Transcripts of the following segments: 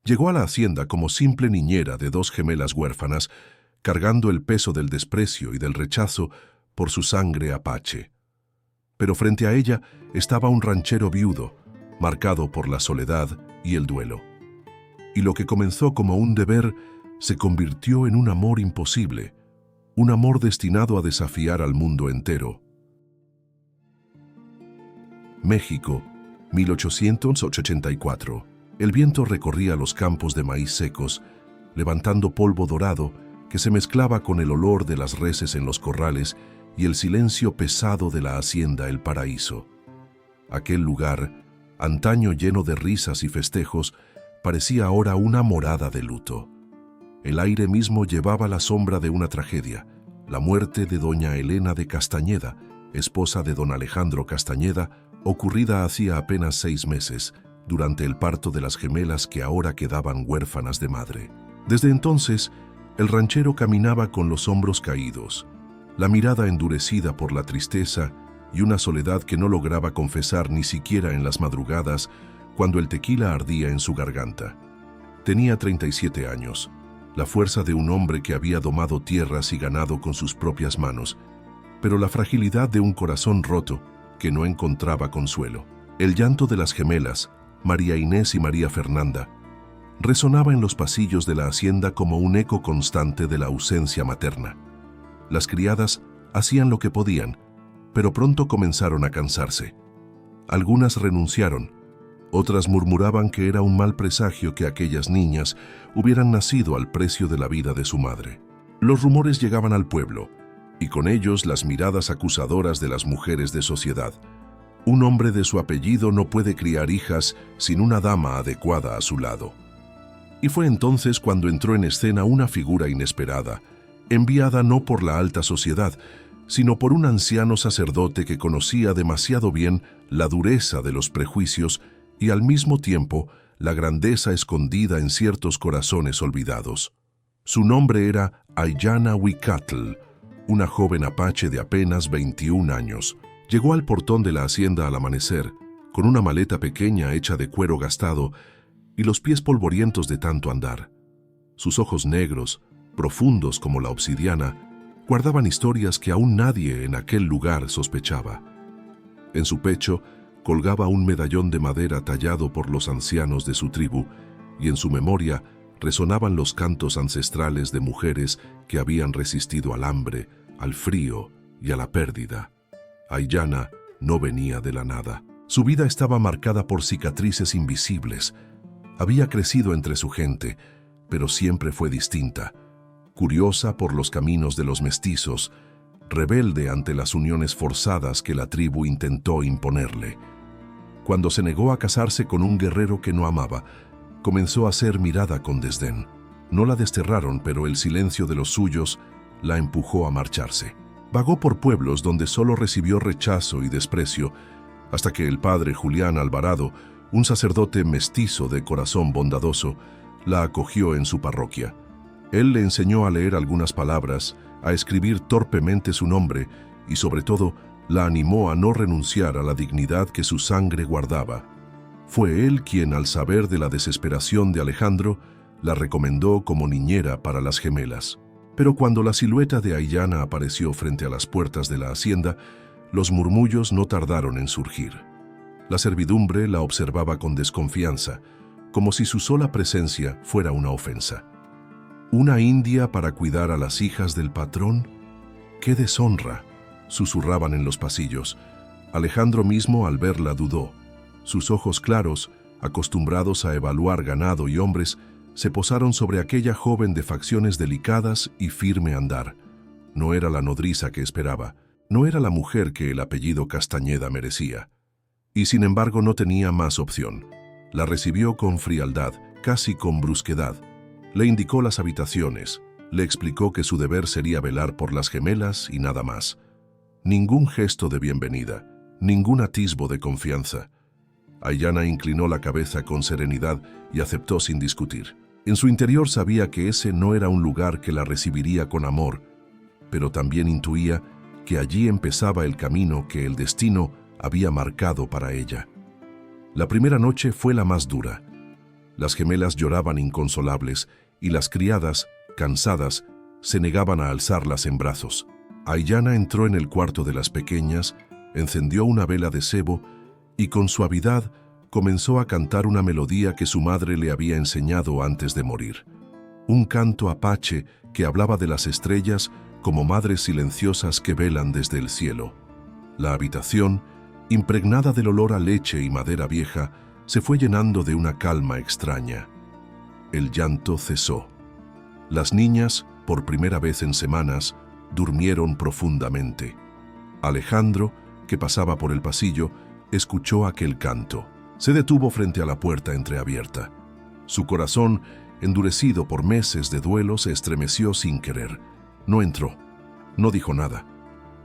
Llegó a la hacienda como simple niñera de dos gemelas huérfanas, cargando el peso del desprecio y del rechazo por su sangre apache. Pero frente a ella estaba un ranchero viudo, marcado por la soledad y el duelo. Y lo que comenzó como un deber se convirtió en un amor imposible, un amor destinado a desafiar al mundo entero. México, 1884. El viento recorría los campos de maíz secos, levantando polvo dorado que se mezclaba con el olor de las reses en los corrales y el silencio pesado de la hacienda El Paraíso. Aquel lugar, antaño lleno de risas y festejos, parecía ahora una morada de luto. El aire mismo llevaba la sombra de una tragedia, la muerte de doña Elena de Castañeda, esposa de don Alejandro Castañeda, ocurrida hacía apenas 6 meses, durante el parto de las gemelas que ahora quedaban huérfanas de madre. Desde entonces, el ranchero caminaba con los hombros caídos, la mirada endurecida por la tristeza y una soledad que no lograba confesar ni siquiera en las madrugadas cuando el tequila ardía en su garganta. Tenía 37 años, la fuerza de un hombre que había domado tierras y ganado con sus propias manos, pero la fragilidad de un corazón roto que no encontraba consuelo. El llanto de las gemelas, María Inés y María Fernanda, resonaba en los pasillos de la hacienda como un eco constante de la ausencia materna. Las criadas hacían lo que podían, pero pronto comenzaron a cansarse. Algunas renunciaron, otras murmuraban que era un mal presagio que aquellas niñas hubieran nacido al precio de la vida de su madre. Los rumores llegaban al pueblo, y con ellos las miradas acusadoras de las mujeres de sociedad. Un hombre de su apellido no puede criar hijas sin una dama adecuada a su lado. Y fue entonces cuando entró en escena una figura inesperada, enviada no por la alta sociedad, sino por un anciano sacerdote que conocía demasiado bien la dureza de los prejuicios y al mismo tiempo la grandeza escondida en ciertos corazones olvidados. Su nombre era Aiyana Huicatl, una joven apache de apenas 21 años. Llegó al portón de la hacienda al amanecer, con una maleta pequeña hecha de cuero gastado y los pies polvorientos de tanto andar. Sus ojos negros, profundos como la obsidiana, guardaban historias que aún nadie en aquel lugar sospechaba. En su pecho colgaba un medallón de madera tallado por los ancianos de su tribu, y en su memoria resonaban los cantos ancestrales de mujeres que habían resistido al hambre, al frío y a la pérdida. Aiyana no venía de la nada. Su vida estaba marcada por cicatrices invisibles. Había crecido entre su gente, pero siempre fue distinta. Curiosa por los caminos de los mestizos, rebelde ante las uniones forzadas que la tribu intentó imponerle. Cuando se negó a casarse con un guerrero que no amaba, comenzó a ser mirada con desdén. No la desterraron, pero el silencio de los suyos la empujó a marcharse. Vagó por pueblos donde solo recibió rechazo y desprecio, hasta que el padre Julián Alvarado, un sacerdote mestizo de corazón bondadoso, la acogió en su parroquia. Él le enseñó a leer algunas palabras, a escribir torpemente su nombre y, sobre todo, la animó a no renunciar a la dignidad que su sangre guardaba. Fue él quien, al saber de la desesperación de Alejandro, la recomendó como niñera para las gemelas. Pero cuando la silueta de Aiyana apareció frente a las puertas de la hacienda, los murmullos no tardaron en surgir. La servidumbre la observaba con desconfianza, como si su sola presencia fuera una ofensa. ¿Una india para cuidar a las hijas del patrón? ¡Qué deshonra!, susurraban en los pasillos. Alejandro mismo al verla dudó. Sus ojos claros, acostumbrados a evaluar ganado y hombres, se posaron sobre aquella joven de facciones delicadas y firme andar. No era la nodriza que esperaba, no era la mujer que el apellido Castañeda merecía. Y sin embargo no tenía más opción. La recibió con frialdad, casi con brusquedad. Le indicó las habitaciones, le explicó que su deber sería velar por las gemelas y nada más. Ningún gesto de bienvenida, ningún atisbo de confianza. Aiyana inclinó la cabeza con serenidad y aceptó sin discutir. En su interior sabía que ese no era un lugar que la recibiría con amor, pero también intuía que allí empezaba el camino que el destino había marcado para ella. La primera noche fue la más dura. Las gemelas lloraban inconsolables y las criadas, cansadas, se negaban a alzarlas en brazos. Aiyana entró en el cuarto de las pequeñas, encendió una vela de sebo y con suavidad comenzó a cantar una melodía que su madre le había enseñado antes de morir. Un canto apache que hablaba de las estrellas como madres silenciosas que velan desde el cielo. La habitación, impregnada del olor a leche y madera vieja, se fue llenando de una calma extraña. El llanto cesó. Las niñas, por primera vez en semanas, durmieron profundamente. Alejandro, que pasaba por el pasillo, escuchó aquel canto. Se detuvo frente a la puerta entreabierta. Su corazón, endurecido por meses de duelo, se estremeció sin querer. No entró, no dijo nada.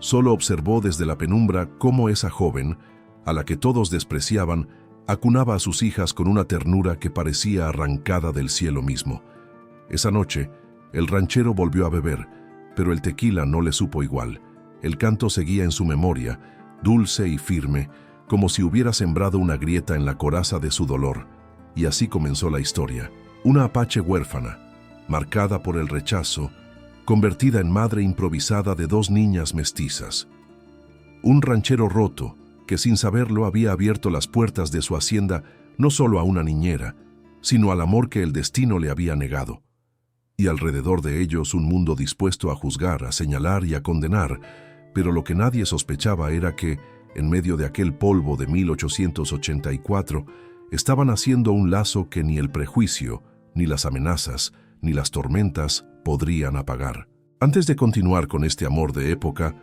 Solo observó desde la penumbra cómo esa joven, a la que todos despreciaban, acunaba a sus hijas con una ternura que parecía arrancada del cielo mismo. Esa noche, el ranchero volvió a beber, pero el tequila no le supo igual. El canto seguía en su memoria, dulce y firme, como si hubiera sembrado una grieta en la coraza de su dolor. Y así comenzó la historia. Una apache huérfana, marcada por el rechazo, convertida en madre improvisada de 2 niñas mestizas. Un ranchero roto, que sin saberlo había abierto las puertas de su hacienda no solo a una niñera, sino al amor que el destino le había negado. Y alrededor de ellos un mundo dispuesto a juzgar, a señalar y a condenar, pero lo que nadie sospechaba era que, en medio de aquel polvo de 1884, estaban haciendo un lazo que ni el prejuicio, ni las amenazas, ni las tormentas podrían apagar. Antes de continuar con este amor de época,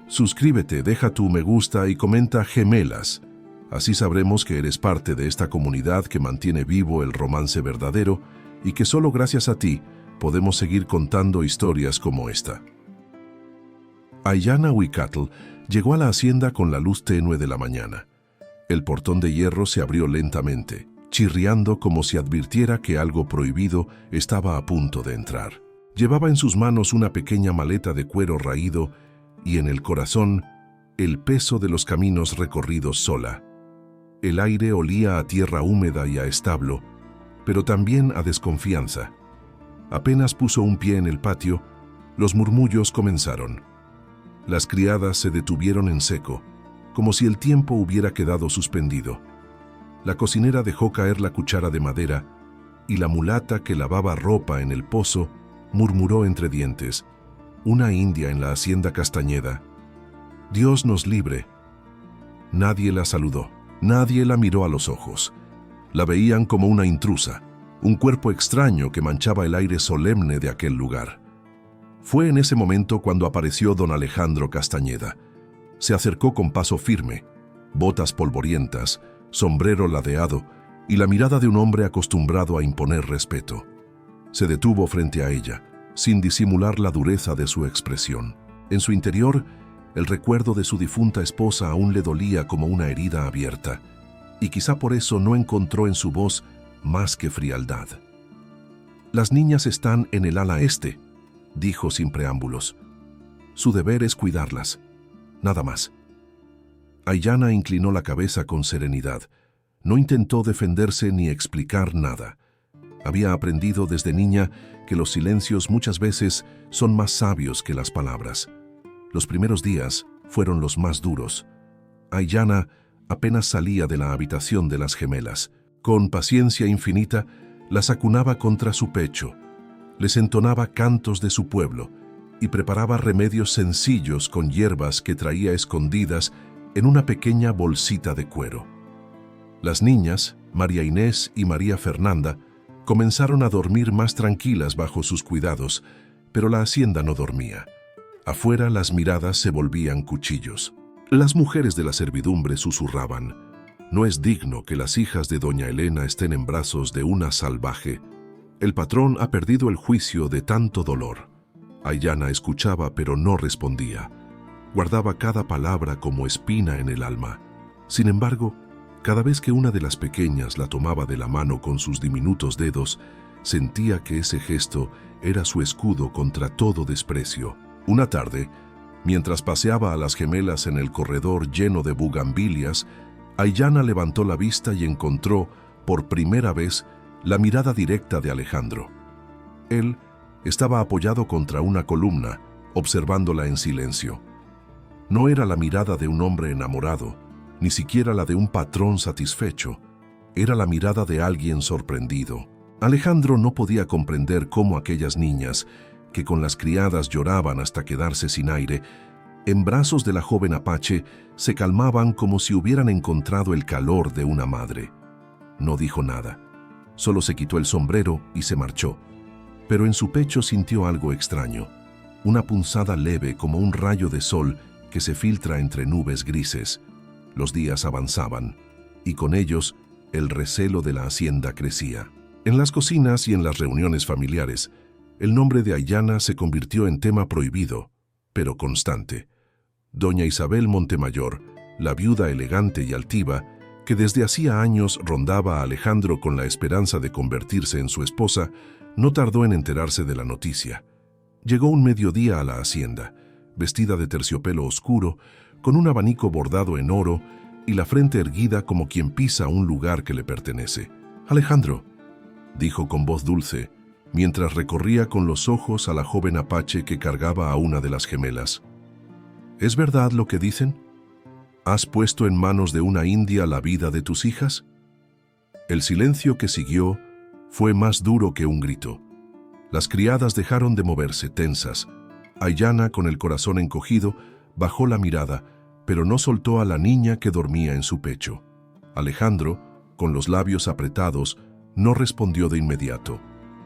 suscríbete, deja tu me gusta y comenta Gemelas. Así sabremos que eres parte de esta comunidad que mantiene vivo el romance verdadero y que solo gracias a ti podemos seguir contando historias como esta. Aiyana Huicatl llegó a la hacienda con la luz tenue de la mañana. El portón de hierro se abrió lentamente, chirriando como si advirtiera que algo prohibido estaba a punto de entrar. Llevaba en sus manos una pequeña maleta de cuero raído y en el corazón el peso de los caminos recorridos sola. El aire olía a tierra húmeda y a establo, pero también a desconfianza. Apenas puso un pie en el patio, los murmullos comenzaron. Las criadas se detuvieron en seco, como si el tiempo hubiera quedado suspendido. La cocinera dejó caer la cuchara de madera y la mulata que lavaba ropa en el pozo murmuró entre dientes: «Una india en la hacienda Castañeda. Dios nos libre». Nadie la saludó, nadie la miró a los ojos. La veían como una intrusa, un cuerpo extraño que manchaba el aire solemne de aquel lugar. Fue en ese momento cuando apareció don Alejandro Castañeda. Se acercó con paso firme, botas polvorientas, sombrero ladeado y la mirada de un hombre acostumbrado a imponer respeto. Se detuvo frente a ella, sin disimular la dureza de su expresión. En su interior, el recuerdo de su difunta esposa aún le dolía como una herida abierta, y quizá por eso no encontró en su voz más que frialdad. «Las niñas están en el ala este», dijo sin preámbulos. «Su deber es cuidarlas, nada más». Aiyana inclinó la cabeza con serenidad. No intentó defenderse ni explicar nada. Había aprendido desde niña que los silencios muchas veces son más sabios que las palabras. Los primeros días fueron los más duros. Aiyana apenas salía de la habitación de las gemelas. Con paciencia infinita, las acunaba contra su pecho, les entonaba cantos de su pueblo y preparaba remedios sencillos con hierbas que traía escondidas en una pequeña bolsita de cuero. Las niñas, María Inés y María Fernanda, comenzaron a dormir más tranquilas bajo sus cuidados, pero la hacienda no dormía. Afuera las miradas se volvían cuchillos. Las mujeres de la servidumbre susurraban: «No es digno que las hijas de doña Elena estén en brazos de una salvaje. El patrón ha perdido el juicio de tanto dolor». Aiyana escuchaba pero no respondía. Guardaba cada palabra como espina en el alma. Sin embargo, cada vez que una de las pequeñas la tomaba de la mano con sus diminutos dedos, sentía que ese gesto era su escudo contra todo desprecio. Una tarde, mientras paseaba a las gemelas en el corredor lleno de bugambilias, Aiyana levantó la vista y encontró, por primera vez, la mirada directa de Alejandro. Él estaba apoyado contra una columna, observándola en silencio. No era la mirada de un hombre enamorado, ni siquiera la de un patrón satisfecho. Era la mirada de alguien sorprendido. Alejandro no podía comprender cómo aquellas niñas, que con las criadas lloraban hasta quedarse sin aire, en brazos de la joven apache se calmaban como si hubieran encontrado el calor de una madre. No dijo nada, solo se quitó el sombrero y se marchó. Pero en su pecho sintió algo extraño, una punzada leve como un rayo de sol que se filtra entre nubes grises. Los días avanzaban, y con ellos el recelo de la hacienda crecía. En las cocinas y en las reuniones familiares, el nombre de Aiyana se convirtió en tema prohibido, pero constante. Doña Isabel Montemayor, la viuda elegante y altiva, que desde hacía años rondaba a Alejandro con la esperanza de convertirse en su esposa, no tardó en enterarse de la noticia. Llegó un mediodía a la hacienda, vestida de terciopelo oscuro, con un abanico bordado en oro y la frente erguida como quien pisa un lugar que le pertenece. «Alejandro», dijo con voz dulce, mientras recorría con los ojos a la joven apache que cargaba a una de las gemelas. «¿Es verdad lo que dicen? ¿Has puesto en manos de una india la vida de tus hijas?» El silencio que siguió fue más duro que un grito. Las criadas dejaron de moverse, tensas. Aiyana, con el corazón encogido, bajó la mirada, pero no soltó a la niña que dormía en su pecho. Alejandro, con los labios apretados, no respondió de inmediato.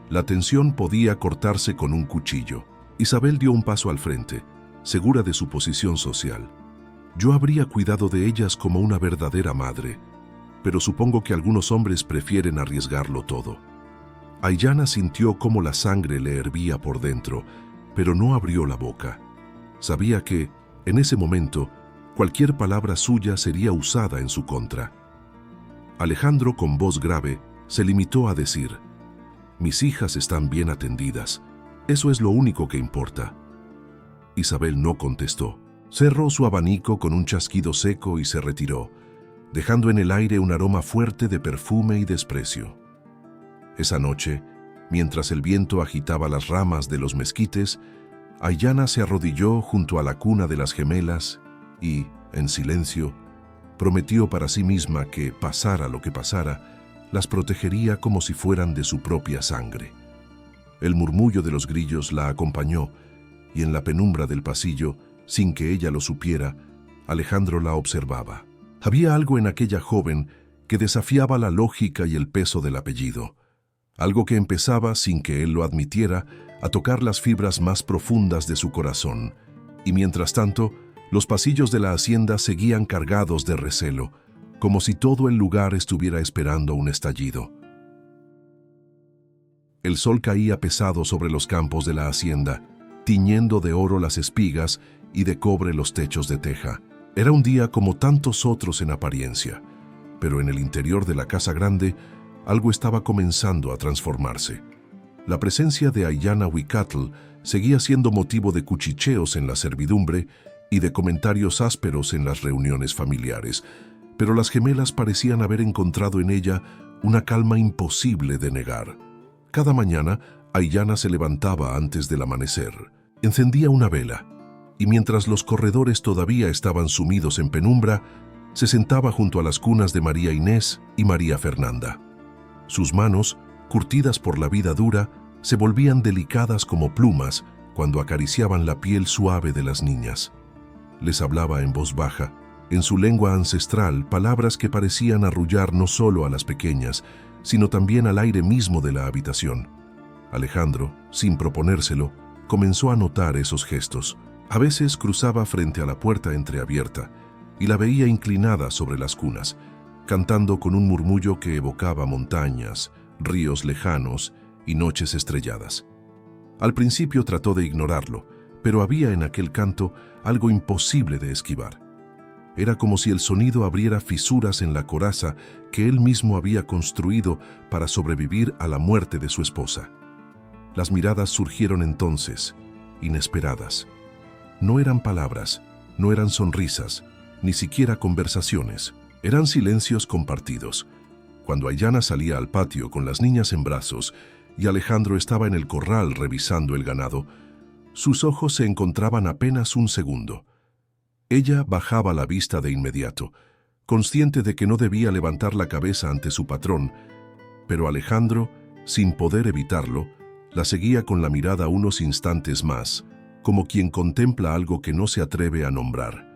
La tensión podía cortarse con un cuchillo. Isabel dio un paso al frente, segura de su posición social. «Yo habría cuidado de ellas como una verdadera madre, pero supongo que algunos hombres prefieren arriesgarlo todo». Aiyana sintió cómo la sangre le hervía por dentro, pero no abrió la boca. Sabía que, en ese momento, cualquier palabra suya sería usada en su contra. Alejandro, con voz grave, se limitó a decir: «Mis hijas están bien atendidas. Eso es lo único que importa». Isabel no contestó. Cerró su abanico con un chasquido seco y se retiró, dejando en el aire un aroma fuerte de perfume y desprecio. Esa noche, mientras el viento agitaba las ramas de los mezquites, Aiyana se arrodilló junto a la cuna de las gemelas y, en silencio, prometió para sí misma que, pasara lo que pasara, las protegería como si fueran de su propia sangre. El murmullo de los grillos la acompañó, y en la penumbra del pasillo, sin que ella lo supiera, Alejandro la observaba. Había algo en aquella joven que desafiaba la lógica y el peso del apellido. Algo que empezaba, sin que él lo admitiera, a tocar las fibras más profundas de su corazón. Y mientras tanto, los pasillos de la hacienda seguían cargados de recelo, como si todo el lugar estuviera esperando un estallido. El sol caía pesado sobre los campos de la hacienda, tiñendo de oro las espigas y de cobre los techos de teja. Era un día como tantos otros en apariencia, pero en el interior de la casa grande, algo estaba comenzando a transformarse. La presencia de Aiyana Huicatl seguía siendo motivo de cuchicheos en la servidumbre y de comentarios ásperos en las reuniones familiares, pero las gemelas parecían haber encontrado en ella una calma imposible de negar. Cada mañana, Aiyana se levantaba antes del amanecer, encendía una vela, y mientras los corredores todavía estaban sumidos en penumbra, se sentaba junto a las cunas de María Inés y María Fernanda. Sus manos, curtidas por la vida dura, se volvían delicadas como plumas cuando acariciaban la piel suave de las niñas. Les hablaba en voz baja, en su lengua ancestral, palabras que parecían arrullar no solo a las pequeñas, sino también al aire mismo de la habitación. Alejandro, sin proponérselo, comenzó a notar esos gestos. A veces cruzaba frente a la puerta entreabierta y la veía inclinada sobre las cunas, cantando con un murmullo que evocaba montañas, ríos lejanos y noches estrelladas. Al principio trató de ignorarlo, pero había en aquel canto algo imposible de esquivar. Era como si el sonido abriera fisuras en la coraza que él mismo había construido para sobrevivir a la muerte de su esposa. Las miradas surgieron entonces, inesperadas. No eran palabras, no eran sonrisas, ni siquiera conversaciones. Eran silencios compartidos. Cuando Aiyana salía al patio con las niñas en brazos y Alejandro estaba en el corral revisando el ganado, sus ojos se encontraban apenas un segundo. Ella bajaba la vista de inmediato, consciente de que no debía levantar la cabeza ante su patrón, pero Alejandro, sin poder evitarlo, la seguía con la mirada unos instantes más, como quien contempla algo que no se atreve a nombrar.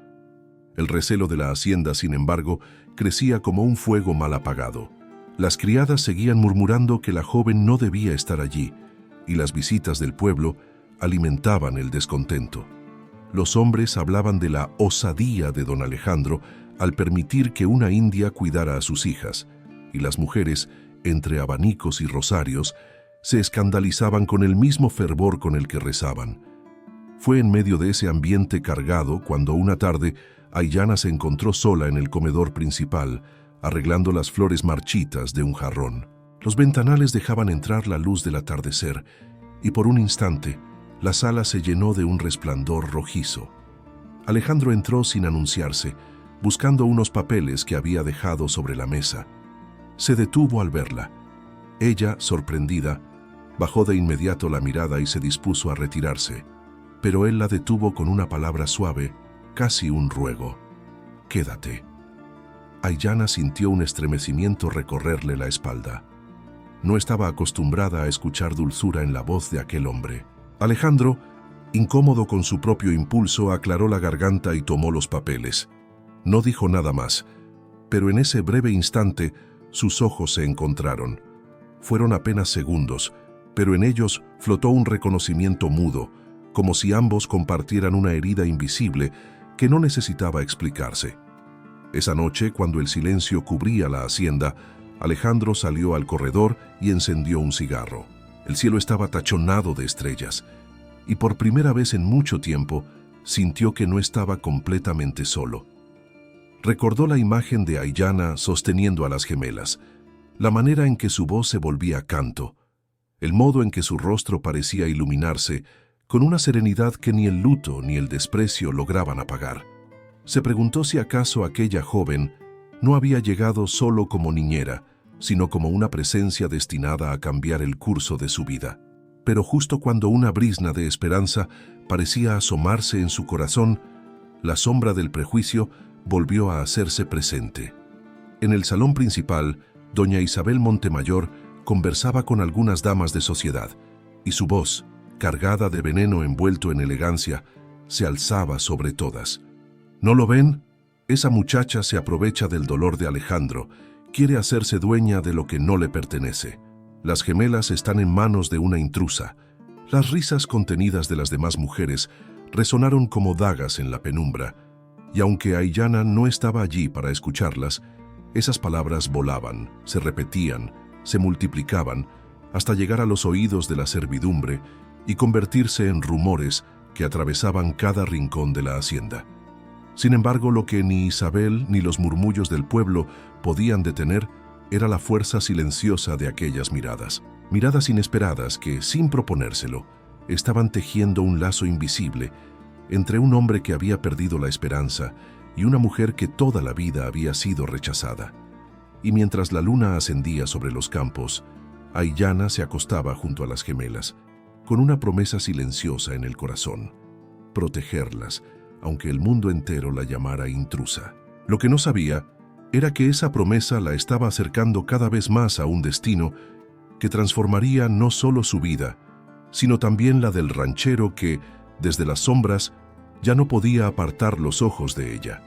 El recelo de la hacienda, sin embargo, crecía como un fuego mal apagado. Las criadas seguían murmurando que la joven no debía estar allí, y las visitas del pueblo alimentaban el descontento. Los hombres hablaban de la osadía de don Alejandro al permitir que una india cuidara a sus hijas, y las mujeres, entre abanicos y rosarios, se escandalizaban con el mismo fervor con el que rezaban. Fue en medio de ese ambiente cargado cuando una tarde Aiyana se encontró sola en el comedor principal, arreglando las flores marchitas de un jarrón. Los ventanales dejaban entrar la luz del atardecer, y por un instante la sala se llenó de un resplandor rojizo. Alejandro entró sin anunciarse, buscando unos papeles que había dejado sobre la mesa. Se detuvo al verla. Ella, sorprendida, bajó de inmediato la mirada y se dispuso a retirarse, pero él la detuvo con una palabra suave, casi un ruego. «Quédate». Aiyana sintió un estremecimiento recorrerle la espalda. No estaba acostumbrada a escuchar dulzura en la voz de aquel hombre. Alejandro, incómodo con su propio impulso, aclaró la garganta y tomó los papeles. No dijo nada más, pero en ese breve instante sus ojos se encontraron. Fueron apenas segundos, pero en ellos flotó un reconocimiento mudo, como si ambos compartieran una herida invisible que no necesitaba explicarse. Esa noche, cuando el silencio cubría la hacienda, Alejandro salió al corredor y encendió un cigarro. El cielo estaba tachonado de estrellas, y por primera vez en mucho tiempo sintió que no estaba completamente solo. Recordó la imagen de Aiyana sosteniendo a las gemelas, la manera en que su voz se volvía canto, el modo en que su rostro parecía iluminarse con una serenidad que ni el luto ni el desprecio lograban apagar. Se preguntó si acaso aquella joven no había llegado solo como niñera, sino como una presencia destinada a cambiar el curso de su vida. Pero justo cuando una brizna de esperanza parecía asomarse en su corazón, la sombra del prejuicio volvió a hacerse presente. En el salón principal, doña Isabel Montemayor conversaba con algunas damas de sociedad, y su voz, cargada de veneno envuelto en elegancia, se alzaba sobre todas. ¿No lo ven? Esa muchacha se aprovecha del dolor de Alejandro, quiere hacerse dueña de lo que no le pertenece. Las gemelas están en manos de una intrusa. Las risas contenidas de las demás mujeres resonaron como dagas en la penumbra, y aunque Aiyana no estaba allí para escucharlas, esas palabras volaban, se repetían, se multiplicaban, hasta llegar a los oídos de la servidumbre y convertirse en rumores que atravesaban cada rincón de la hacienda. Sin embargo, lo que ni Isabel ni los murmullos del pueblo podían detener era la fuerza silenciosa de aquellas miradas. Miradas inesperadas que, sin proponérselo, estaban tejiendo un lazo invisible entre un hombre que había perdido la esperanza y una mujer que toda la vida había sido rechazada. Y mientras la luna ascendía sobre los campos, Aiyana se acostaba junto a las gemelas, con una promesa silenciosa en el corazón: protegerlas, aunque el mundo entero la llamara intrusa. Lo que no sabía era que esa promesa la estaba acercando cada vez más a un destino que transformaría no solo su vida, sino también la del ranchero que, desde las sombras, ya no podía apartar los ojos de ella.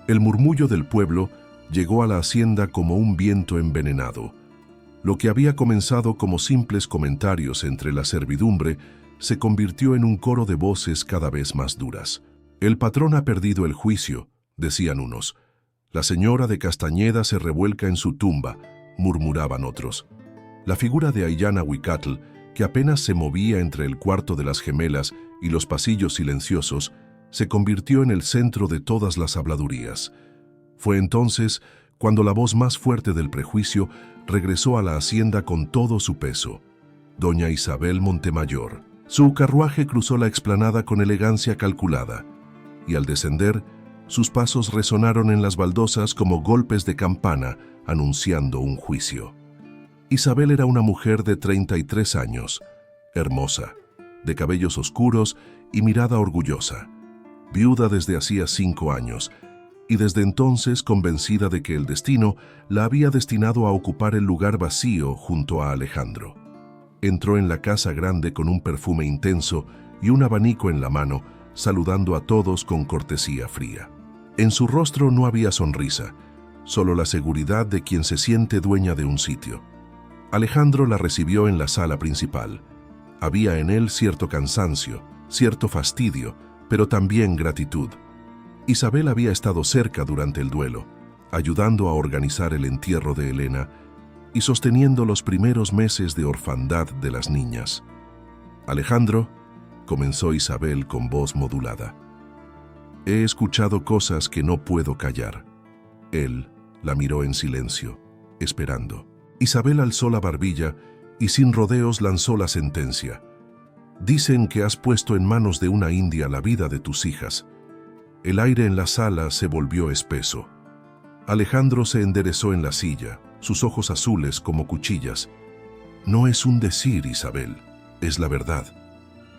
El murmullo del pueblo llegó a la hacienda como un viento envenenado. Lo que había comenzado como simples comentarios entre la servidumbre se convirtió en un coro de voces cada vez más duras. «El patrón ha perdido el juicio», decían unos. «La señora de Castañeda se revuelca en su tumba», murmuraban otros. La figura de Aiyana Huicatl, que apenas se movía entre el cuarto de las gemelas y los pasillos silenciosos, se convirtió en el centro de todas las habladurías. Fue entonces cuando la voz más fuerte del prejuicio regresó a la hacienda con todo su peso: doña Isabel Montemayor. Su carruaje cruzó la explanada con elegancia calculada, y al descender, Sus pasos resonaron en las baldosas como golpes de campana anunciando un juicio. Isabel era una mujer de 33 años, hermosa, de cabellos oscuros y mirada orgullosa, viuda desde hacía 5 años, y desde entonces convencida de que el destino la había destinado a ocupar el lugar vacío junto a Alejandro. Entró en la casa grande con un perfume intenso y un abanico en la mano, saludando a todos con cortesía fría. En su rostro no había sonrisa, solo la seguridad de quien se siente dueña de un sitio. Alejandro la recibió en la sala principal. Había en él cierto cansancio, cierto fastidio, pero también gratitud. Isabel había estado cerca durante el duelo, ayudando a organizar el entierro de Elena y sosteniendo los primeros meses de orfandad de las niñas. Alejandro, comenzó Isabel con voz modulada. He escuchado cosas que no puedo callar. Él la miró en silencio, esperando. Isabel alzó la barbilla y sin rodeos lanzó la sentencia. Dicen que has puesto en manos de una india la vida de tus hijas. El aire en la sala se volvió espeso. Alejandro se enderezó en la silla, sus ojos azules como cuchillas. No es un decir, Isabel, es la verdad.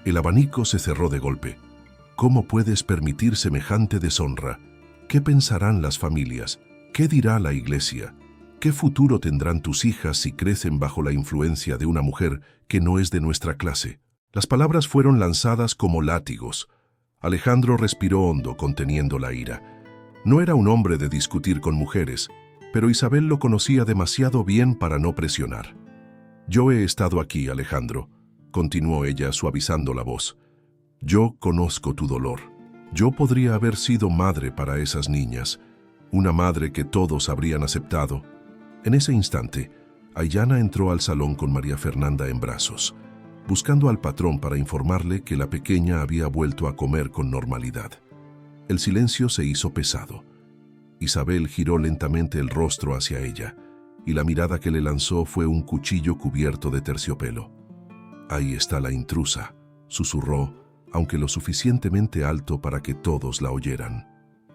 El abanico se cerró de golpe. ¿Cómo puedes permitir semejante deshonra? ¿Qué pensarán las familias? ¿Qué dirá la iglesia? ¿Qué futuro tendrán tus hijas si crecen bajo la influencia de una mujer que no es de nuestra clase? Las palabras fueron lanzadas como látigos. Alejandro respiró hondo, conteniendo la ira. No era un hombre de discutir con mujeres, pero Isabel lo conocía demasiado bien para no presionar. Yo he estado aquí, Alejandro, continuó ella suavizando la voz. Yo conozco tu dolor. Yo podría haber sido madre para esas niñas, una madre que todos habrían aceptado. En ese instante, Aiyana entró al salón con María Fernanda en brazos, buscando al patrón para informarle que la pequeña había vuelto a comer con normalidad. El silencio se hizo pesado. Isabel giró lentamente el rostro hacia ella, y la mirada que le lanzó fue un cuchillo cubierto de terciopelo. Ahí está la intrusa, susurró, aunque lo suficientemente alto para que todos la oyeran.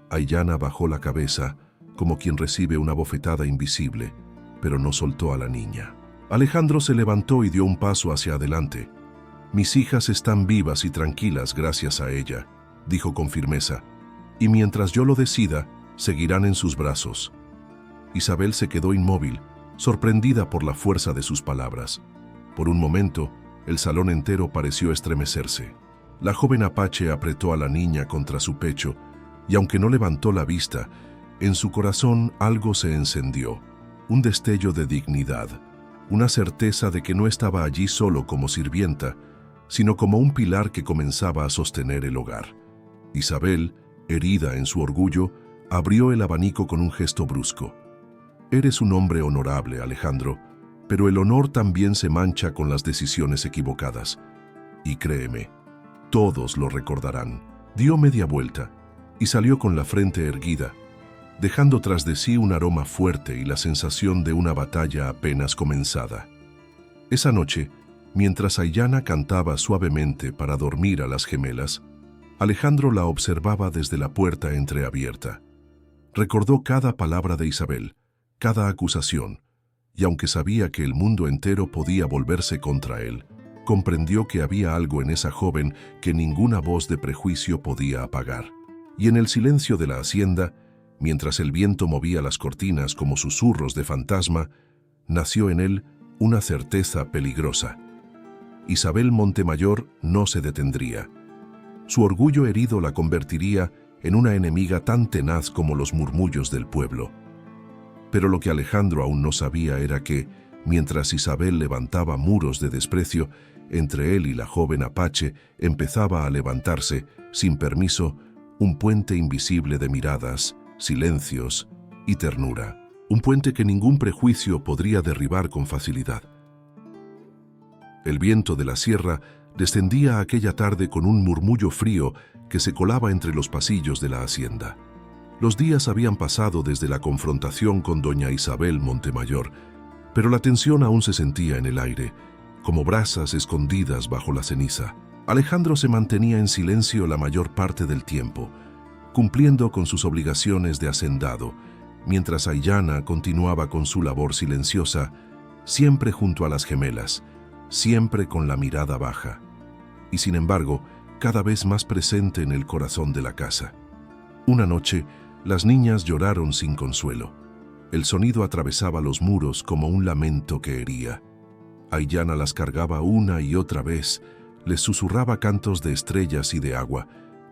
Aiyana bajó la cabeza, como quien recibe una bofetada invisible, pero no soltó a la niña. Alejandro se levantó y dio un paso hacia adelante. Mis hijas están vivas y tranquilas gracias a ella, dijo con firmeza, y mientras yo lo decida, seguirán en sus brazos. Isabel se quedó inmóvil, sorprendida por la fuerza de sus palabras. Por un momento, el salón entero pareció estremecerse. La joven apache apretó a la niña contra su pecho, y aunque no levantó la vista, en su corazón algo se encendió, un destello de dignidad, una certeza de que no estaba allí solo como sirvienta, sino como un pilar que comenzaba a sostener el hogar. Isabel, herida en su orgullo, abrió el abanico con un gesto brusco. Eres un hombre honorable, Alejandro, pero el honor también se mancha con las decisiones equivocadas. Y créeme, todos lo recordarán. Dio media vuelta y salió con la frente erguida, dejando tras de sí un aroma fuerte y la sensación de una batalla apenas comenzada. Esa noche, mientras Aiyana cantaba suavemente para dormir a las gemelas, Alejandro la observaba desde la puerta entreabierta. Recordó cada palabra de Isabel, cada acusación, y aunque sabía que el mundo entero podía volverse contra él, comprendió que había algo en esa joven que ninguna voz de prejuicio podía apagar. Y en el silencio de la hacienda, mientras el viento movía las cortinas como susurros de fantasma, nació en él una certeza peligrosa. Isabel Montemayor no se detendría. Su orgullo herido la convertiría en una enemiga tan tenaz como los murmullos del pueblo. Pero lo que Alejandro aún no sabía era que, mientras Isabel levantaba muros de desprecio, entre él y la joven apache empezaba a levantarse, sin permiso, un puente invisible de miradas, silencios y ternura. Un puente que ningún prejuicio podría derribar con facilidad. El viento de la sierra descendía aquella tarde con un murmullo frío que se colaba entre los pasillos de la hacienda. Los días habían pasado desde la confrontación con doña Isabel Montemayor, pero la tensión aún se sentía en el aire, como brasas escondidas bajo la ceniza. Alejandro se mantenía en silencio la mayor parte del tiempo, cumpliendo con sus obligaciones de hacendado, mientras Aiyana continuaba con su labor silenciosa, siempre junto a las gemelas, siempre con la mirada baja, y sin embargo, cada vez más presente en el corazón de la casa. Una noche, las niñas lloraron sin consuelo. El sonido atravesaba los muros como un lamento que hería. Aiyana las cargaba una y otra vez, les susurraba cantos de estrellas y de agua,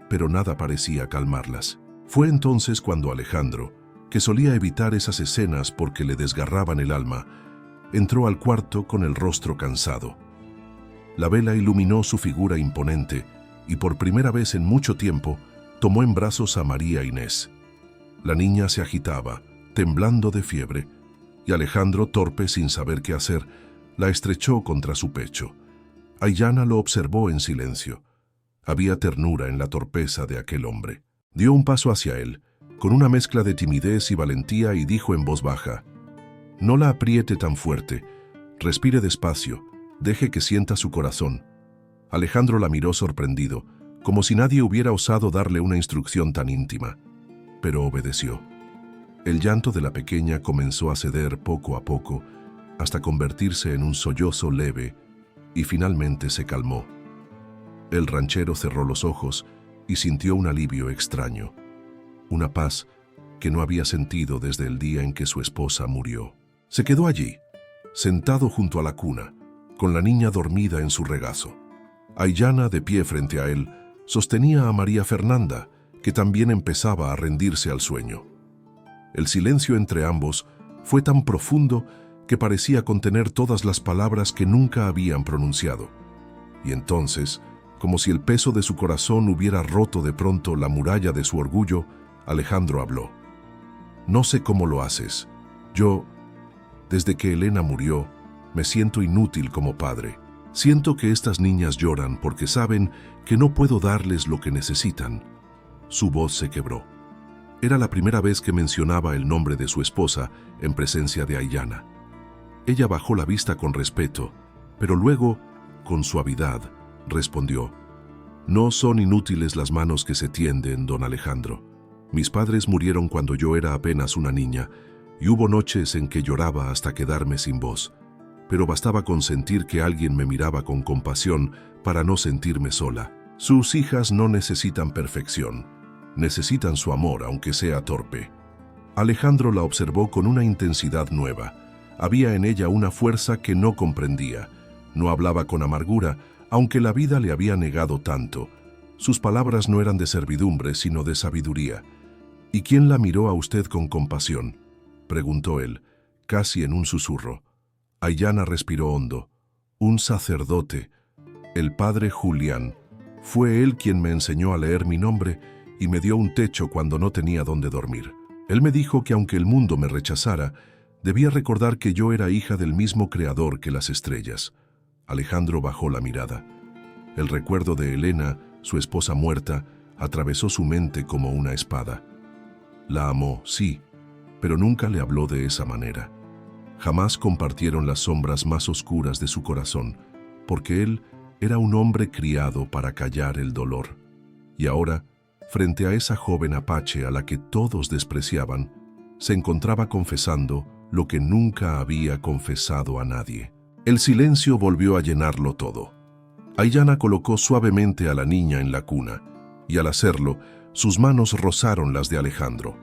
pero nada parecía calmarlas. Fue entonces cuando Alejandro, que solía evitar esas escenas porque le desgarraban el alma, entró al cuarto con el rostro cansado. La vela iluminó su figura imponente y por primera vez en mucho tiempo tomó en brazos a María Inés. La niña se agitaba, temblando de fiebre, y Alejandro, torpe sin saber qué hacer, la estrechó contra su pecho. Aiyana lo observó en silencio. Había ternura en la torpeza de aquel hombre. Dio un paso hacia él, con una mezcla de timidez y valentía, y dijo en voz baja: «No la apriete tan fuerte, respire despacio, deje que sienta su corazón». Alejandro la miró sorprendido, como si nadie hubiera osado darle una instrucción tan íntima, pero obedeció. El llanto de la pequeña comenzó a ceder poco a poco, hasta convertirse en un sollozo leve, y finalmente se calmó. El ranchero cerró los ojos y sintió un alivio extraño, una paz que no había sentido desde el día en que su esposa murió. Se quedó allí, sentado junto a la cuna, con la niña dormida en su regazo. Aiyana, de pie frente a él, sostenía a María Fernanda, que también empezaba a rendirse al sueño. El silencio entre ambos fue tan profundo que parecía contener todas las palabras que nunca habían pronunciado. Y entonces, como si el peso de su corazón hubiera roto de pronto la muralla de su orgullo, Alejandro habló. «No sé cómo lo haces. Desde que Elena murió, me siento inútil como padre. Siento que estas niñas lloran porque saben que no puedo darles lo que necesitan». Su voz se quebró. Era la primera vez que mencionaba el nombre de su esposa en presencia de Aiyana. Ella bajó la vista con respeto, pero luego, con suavidad, respondió: «No son inútiles las manos que se tienden, don Alejandro. Mis padres murieron cuando yo era apenas una niña, y hubo noches en que lloraba hasta quedarme sin voz, pero bastaba con sentir que alguien me miraba con compasión para no sentirme sola. Sus hijas no necesitan perfección, necesitan su amor, aunque sea torpe». Alejandro la observó con una intensidad nueva. Había en ella una fuerza que no comprendía. No hablaba con amargura, aunque la vida le había negado tanto. Sus palabras no eran de servidumbre, sino de sabiduría. «¿Y quién la miró a usted con compasión?», preguntó él, casi en un susurro. Aiyana respiró hondo. «Un sacerdote, el padre Julián. Fue él quien me enseñó a leer mi nombre y me dio un techo cuando no tenía dónde dormir. Él me dijo que aunque el mundo me rechazara, debía recordar que yo era hija del mismo creador que las estrellas». Alejandro bajó la mirada. El recuerdo de Elena, su esposa muerta, atravesó su mente como una espada. La amó, sí, pero nunca le habló de esa manera. Jamás compartieron las sombras más oscuras de su corazón, porque él era un hombre criado para callar el dolor. Y ahora, frente a esa joven apache a la que todos despreciaban, se encontraba confesando lo que nunca había confesado a nadie. El silencio volvió a llenarlo todo. Aiyana colocó suavemente a la niña en la cuna, y al hacerlo, sus manos rozaron las de Alejandro.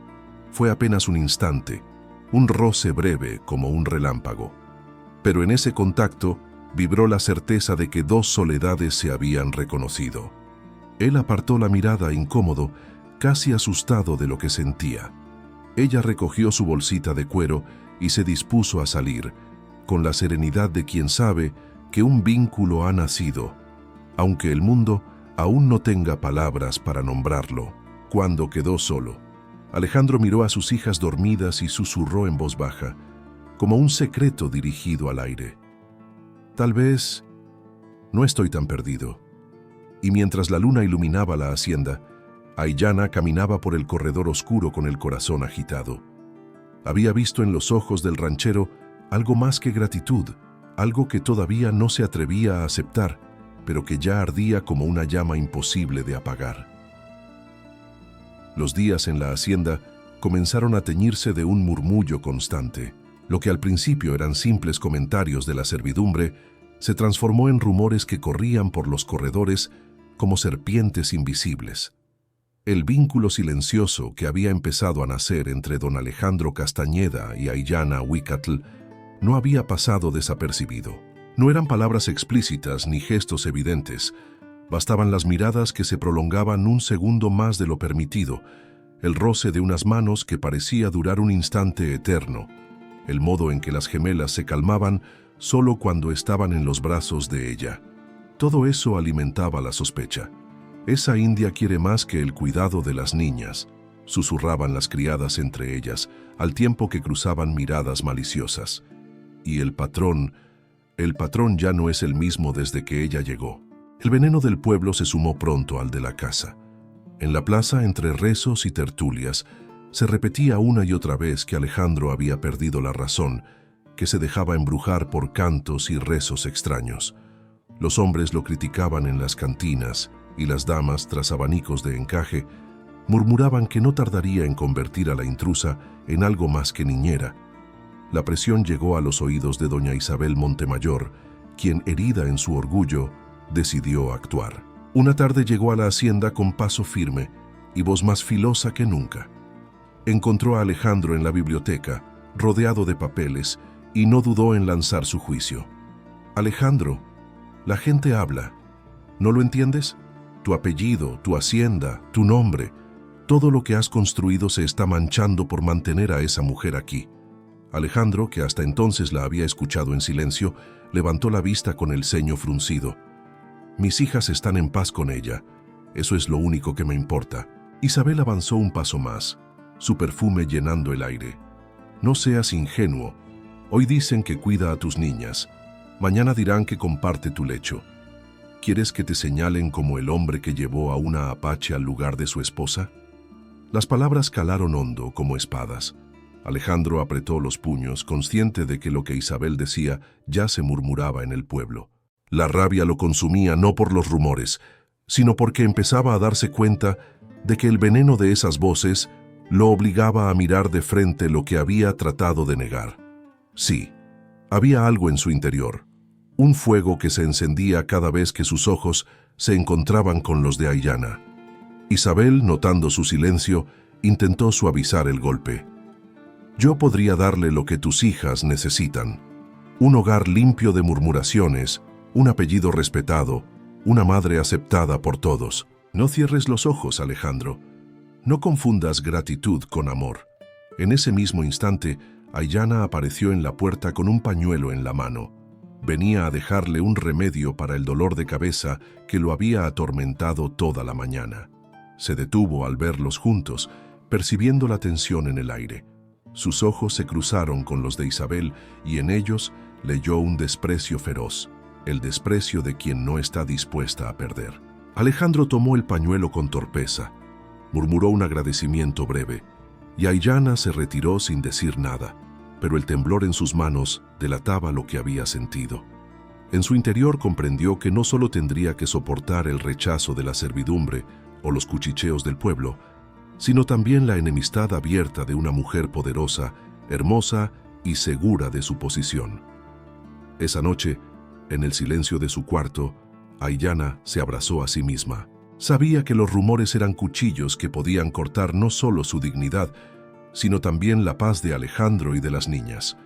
Fue apenas un instante, un roce breve como un relámpago. Pero en ese contacto vibró la certeza de que dos soledades se habían reconocido. Él apartó la mirada incómodo, casi asustado de lo que sentía. Ella recogió su bolsita de cuero y se dispuso a salir, con la serenidad de quien sabe que un vínculo ha nacido, aunque el mundo aún no tenga palabras para nombrarlo. Cuando quedó solo, Alejandro miró a sus hijas dormidas y susurró en voz baja, como un secreto dirigido al aire: «Tal vez no estoy tan perdido». Y mientras la luna iluminaba la hacienda, Aiyana caminaba por el corredor oscuro con el corazón agitado. Había visto en los ojos del ranchero algo más que gratitud, algo que todavía no se atrevía a aceptar, pero que ya ardía como una llama imposible de apagar. Los días en la hacienda comenzaron a teñirse de un murmullo constante. Lo que al principio eran simples comentarios de la servidumbre se transformó en rumores que corrían por los corredores como serpientes invisibles. El vínculo silencioso que había empezado a nacer entre don Alejandro Castañeda y Aiyana Huicatl no había pasado desapercibido. No eran palabras explícitas ni gestos evidentes. Bastaban las miradas que se prolongaban un segundo más de lo permitido, el roce de unas manos que parecía durar un instante eterno, el modo en que las gemelas se calmaban solo cuando estaban en los brazos de ella. Todo eso alimentaba la sospecha. «Esa india quiere más que el cuidado de las niñas», susurraban las criadas entre ellas, al tiempo que cruzaban miradas maliciosas. Y el patrón ya no es el mismo desde que ella llegó. El veneno del pueblo se sumó pronto al de la casa. En la plaza, entre rezos y tertulias, se repetía una y otra vez que Alejandro había perdido la razón, que se dejaba embrujar por cantos y rezos extraños. Los hombres lo criticaban en las cantinas y las damas, tras abanicos de encaje, murmuraban que no tardaría en convertir a la intrusa en algo más que niñera. La presión llegó a los oídos de doña Isabel Montemayor, quien, herida en su orgullo, decidió actuar. Una tarde llegó a la hacienda con paso firme y voz más filosa que nunca. Encontró a Alejandro en la biblioteca, rodeado de papeles, y no dudó en lanzar su juicio. «Alejandro, la gente habla. ¿No lo entiendes? Tu apellido, tu hacienda, tu nombre, todo lo que has construido se está manchando por mantener a esa mujer aquí». Alejandro, que hasta entonces la había escuchado en silencio, levantó la vista con el ceño fruncido. «Mis hijas están en paz con ella. Eso es lo único que me importa». Isabel avanzó un paso más, su perfume llenando el aire. «No seas ingenuo. Hoy dicen que cuida a tus niñas. Mañana dirán que comparte tu lecho. ¿Quieres que te señalen como el hombre que llevó a una apache al lugar de su esposa?» Las palabras calaron hondo como espadas. Alejandro apretó los puños, consciente de que lo que Isabel decía ya se murmuraba en el pueblo. La rabia lo consumía no por los rumores, sino porque empezaba a darse cuenta de que el veneno de esas voces lo obligaba a mirar de frente lo que había tratado de negar. Sí, había algo en su interior, un fuego que se encendía cada vez que sus ojos se encontraban con los de Aiyana. Isabel, notando su silencio, intentó suavizar el golpe. «Yo podría darle lo que tus hijas necesitan. Un hogar limpio de murmuraciones, un apellido respetado, una madre aceptada por todos. No cierres los ojos, Alejandro. No confundas gratitud con amor». En ese mismo instante, Aiyana apareció en la puerta con un pañuelo en la mano. Venía a dejarle un remedio para el dolor de cabeza que lo había atormentado toda la mañana. Se detuvo al verlos juntos, percibiendo la tensión en el aire. Sus ojos se cruzaron con los de Isabel y en ellos leyó un desprecio feroz, el desprecio de quien no está dispuesta a perder. Alejandro tomó el pañuelo con torpeza, murmuró un agradecimiento breve, y Aiyana se retiró sin decir nada, pero el temblor en sus manos delataba lo que había sentido. En su interior comprendió que no solo tendría que soportar el rechazo de la servidumbre o los cuchicheos del pueblo, sino también la enemistad abierta de una mujer poderosa, hermosa y segura de su posición. Esa noche, en el silencio de su cuarto, Aiyana se abrazó a sí misma. Sabía que los rumores eran cuchillos que podían cortar no solo su dignidad, sino también la paz de Alejandro y de las niñas.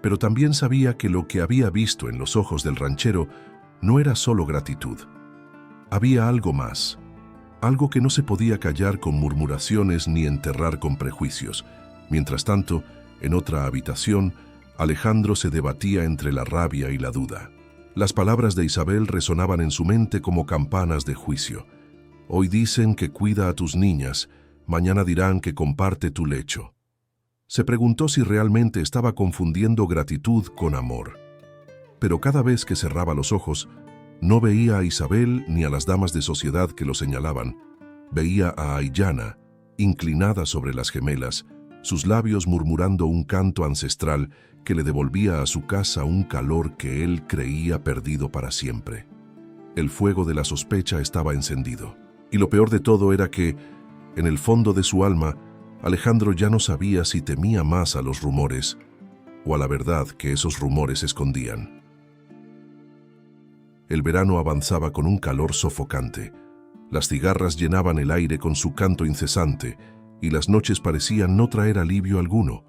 Pero también sabía que lo que había visto en los ojos del ranchero no era solo gratitud. Había algo más. Algo que no se podía callar con murmuraciones ni enterrar con prejuicios. Mientras tanto, en otra habitación, Alejandro se debatía entre la rabia y la duda. Las palabras de Isabel resonaban en su mente como campanas de juicio. Hoy dicen que cuida a tus niñas, mañana dirán que comparte tu lecho. Se preguntó si realmente estaba confundiendo gratitud con amor. Pero cada vez que cerraba los ojos, no veía a Isabel ni a las damas de sociedad que lo señalaban. Veía a Aiyana, inclinada sobre las gemelas, sus labios murmurando un canto ancestral que le devolvía a su casa un calor que él creía perdido para siempre. El fuego de la sospecha estaba encendido. Y lo peor de todo era que, En el fondo de su alma, Alejandro ya no sabía si temía más a los rumores o a la verdad que esos rumores escondían. El verano avanzaba con un calor sofocante. Las cigarras llenaban el aire con su canto incesante y las noches parecían no traer alivio alguno.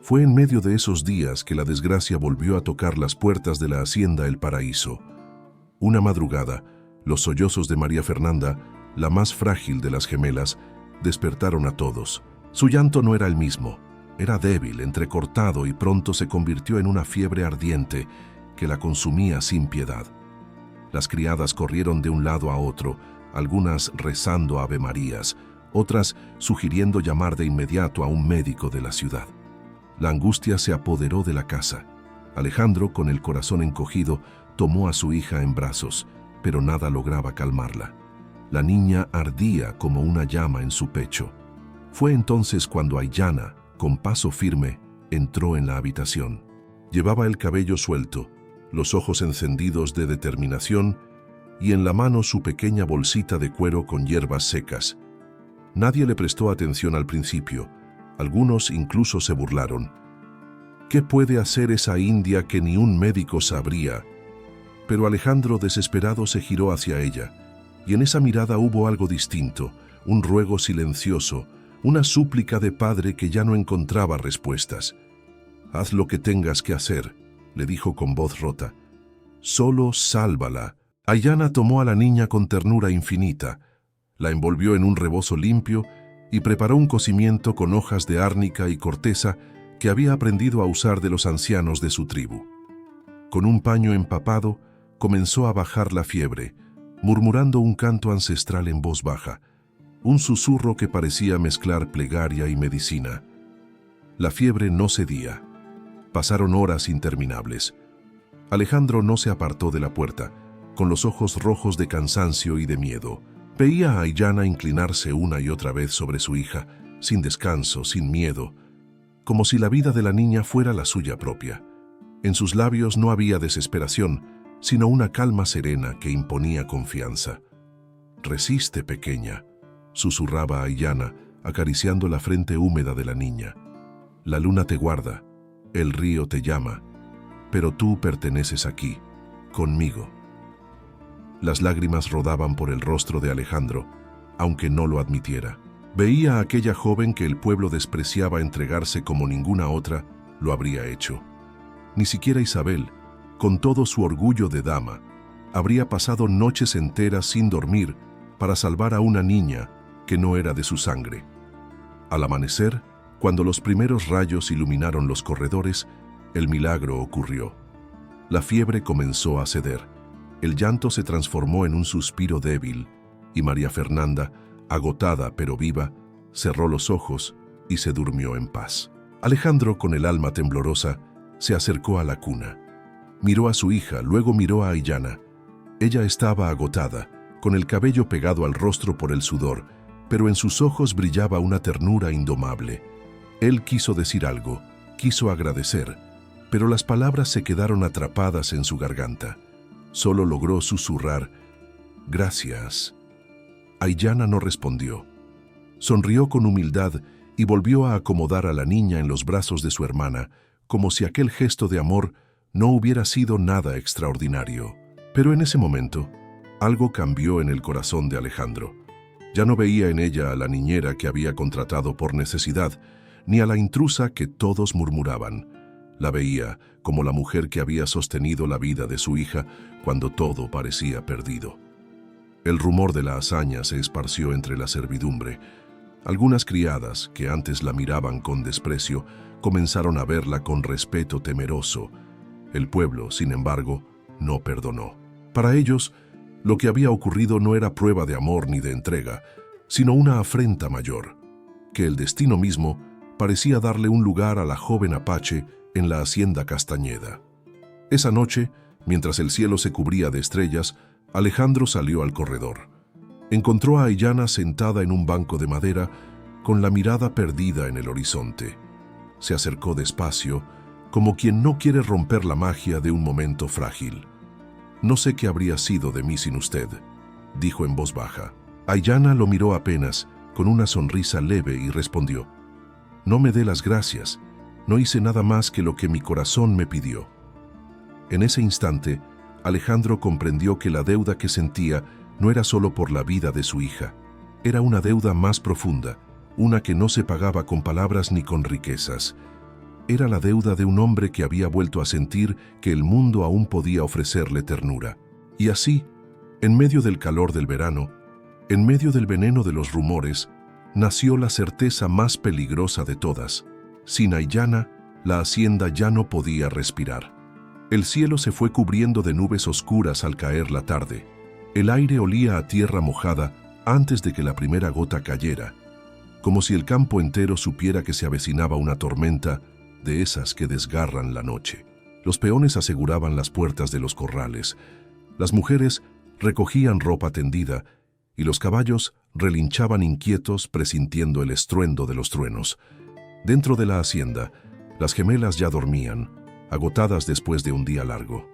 Fue en medio de esos días que la desgracia volvió a tocar las puertas de la hacienda El Paraíso. Una madrugada, los sollozos de María Fernanda, la más frágil de las gemelas, despertaron a todos. Su llanto no era el mismo. Era débil, entrecortado y pronto se convirtió en una fiebre ardiente que la consumía sin piedad. Las criadas corrieron de un lado a otro, algunas rezando avemarías, otras sugiriendo llamar de inmediato a un médico de la ciudad. La angustia se apoderó de la casa. Alejandro, con el corazón encogido, tomó a su hija en brazos, pero nada lograba calmarla. La niña ardía como una llama en su pecho. Fue entonces cuando Aiyana, con paso firme, entró en la habitación. Llevaba el cabello suelto, los ojos encendidos de determinación y en la mano su pequeña bolsita de cuero con hierbas secas. Nadie le prestó atención al principio. Algunos incluso se burlaron. ¿Qué puede hacer esa india que ni un médico sabría? Pero Alejandro, desesperado, se giró hacia ella, y en esa mirada hubo algo distinto, un ruego silencioso, una súplica de padre que ya no encontraba respuestas. «Haz lo que tengas que hacer», le dijo con voz rota. «Solo sálvala». Aiyana tomó a la niña con ternura infinita, la envolvió en un rebozo limpio y preparó un cocimiento con hojas de árnica y corteza que había aprendido a usar de los ancianos de su tribu. Con un paño empapado, comenzó a bajar la fiebre, murmurando un canto ancestral en voz baja, un susurro que parecía mezclar plegaria y medicina. La fiebre no cedía. Pasaron horas interminables. Alejandro no se apartó de la puerta, con los ojos rojos de cansancio y de miedo. Veía a Aiyana inclinarse una y otra vez sobre su hija, sin descanso, sin miedo, como si la vida de la niña fuera la suya propia. En sus labios no había desesperación, sino una calma serena que imponía confianza. «Resiste, pequeña», susurraba Aiyana, acariciando la frente húmeda de la niña. «La luna te guarda, el río te llama, pero tú perteneces aquí, conmigo». Las lágrimas rodaban por el rostro de Alejandro, aunque no lo admitiera. Veía a aquella joven que el pueblo despreciaba entregarse como ninguna otra lo habría hecho. Ni siquiera Isabel, con todo su orgullo de dama, habría pasado noches enteras sin dormir para salvar a una niña que no era de su sangre. Al amanecer, cuando los primeros rayos iluminaron los corredores, el milagro ocurrió. La fiebre comenzó a ceder. El llanto se transformó en un suspiro débil y María Fernanda, agotada pero viva, cerró los ojos y se durmió en paz. Alejandro, con el alma temblorosa, se acercó a la cuna. Miró a su hija, luego miró a Aiyana. Ella estaba agotada, con el cabello pegado al rostro por el sudor, pero en sus ojos brillaba una ternura indomable. Él quiso decir algo, quiso agradecer, pero las palabras se quedaron atrapadas en su garganta. Solo logró susurrar: «Gracias». Aiyana no respondió. Sonrió con humildad y volvió a acomodar a la niña en los brazos de su hermana, como si aquel gesto de amor no hubiera sido nada extraordinario. Pero en ese momento, algo cambió en el corazón de Alejandro. Ya no veía en ella a la niñera que había contratado por necesidad, ni a la intrusa que todos murmuraban. La veía como la mujer que había sostenido la vida de su hija cuando todo parecía perdido. El rumor de la hazaña se esparció entre la servidumbre. Algunas criadas, que antes la miraban con desprecio, comenzaron a verla con respeto temeroso. El pueblo, sin embargo, no perdonó. Para ellos, lo que había ocurrido no era prueba de amor ni de entrega, sino una afrenta mayor, que el destino mismo parecía darle un lugar a la joven apache en la hacienda Castañeda. Esa noche, mientras el cielo se cubría de estrellas, Alejandro salió al corredor. Encontró a Aiyana sentada en un banco de madera, con la mirada perdida en el horizonte. Se acercó despacio, como quien no quiere romper la magia de un momento frágil. «No sé qué habría sido de mí sin usted», dijo en voz baja. Aiyana lo miró apenas, con una sonrisa leve y respondió: «No me dé las gracias, no hice nada más que lo que mi corazón me pidió». En ese instante, Alejandro comprendió que la deuda que sentía no era solo por la vida de su hija, era una deuda más profunda, una que no se pagaba con palabras ni con riquezas. Era la deuda de un hombre que había vuelto a sentir que el mundo aún podía ofrecerle ternura. Y así, en medio del calor del verano, en medio del veneno de los rumores, nació la certeza más peligrosa de todas. Sin Aiyana, la hacienda ya no podía respirar. El cielo se fue cubriendo de nubes oscuras al caer la tarde. El aire olía a tierra mojada antes de que la primera gota cayera, como si el campo entero supiera que se avecinaba una tormenta de esas que desgarran la noche. Los peones aseguraban las puertas de los corrales, las mujeres recogían ropa tendida y los caballos relinchaban inquietos presintiendo el estruendo de los truenos. Dentro de la hacienda, las gemelas ya dormían, agotadas después de un día largo.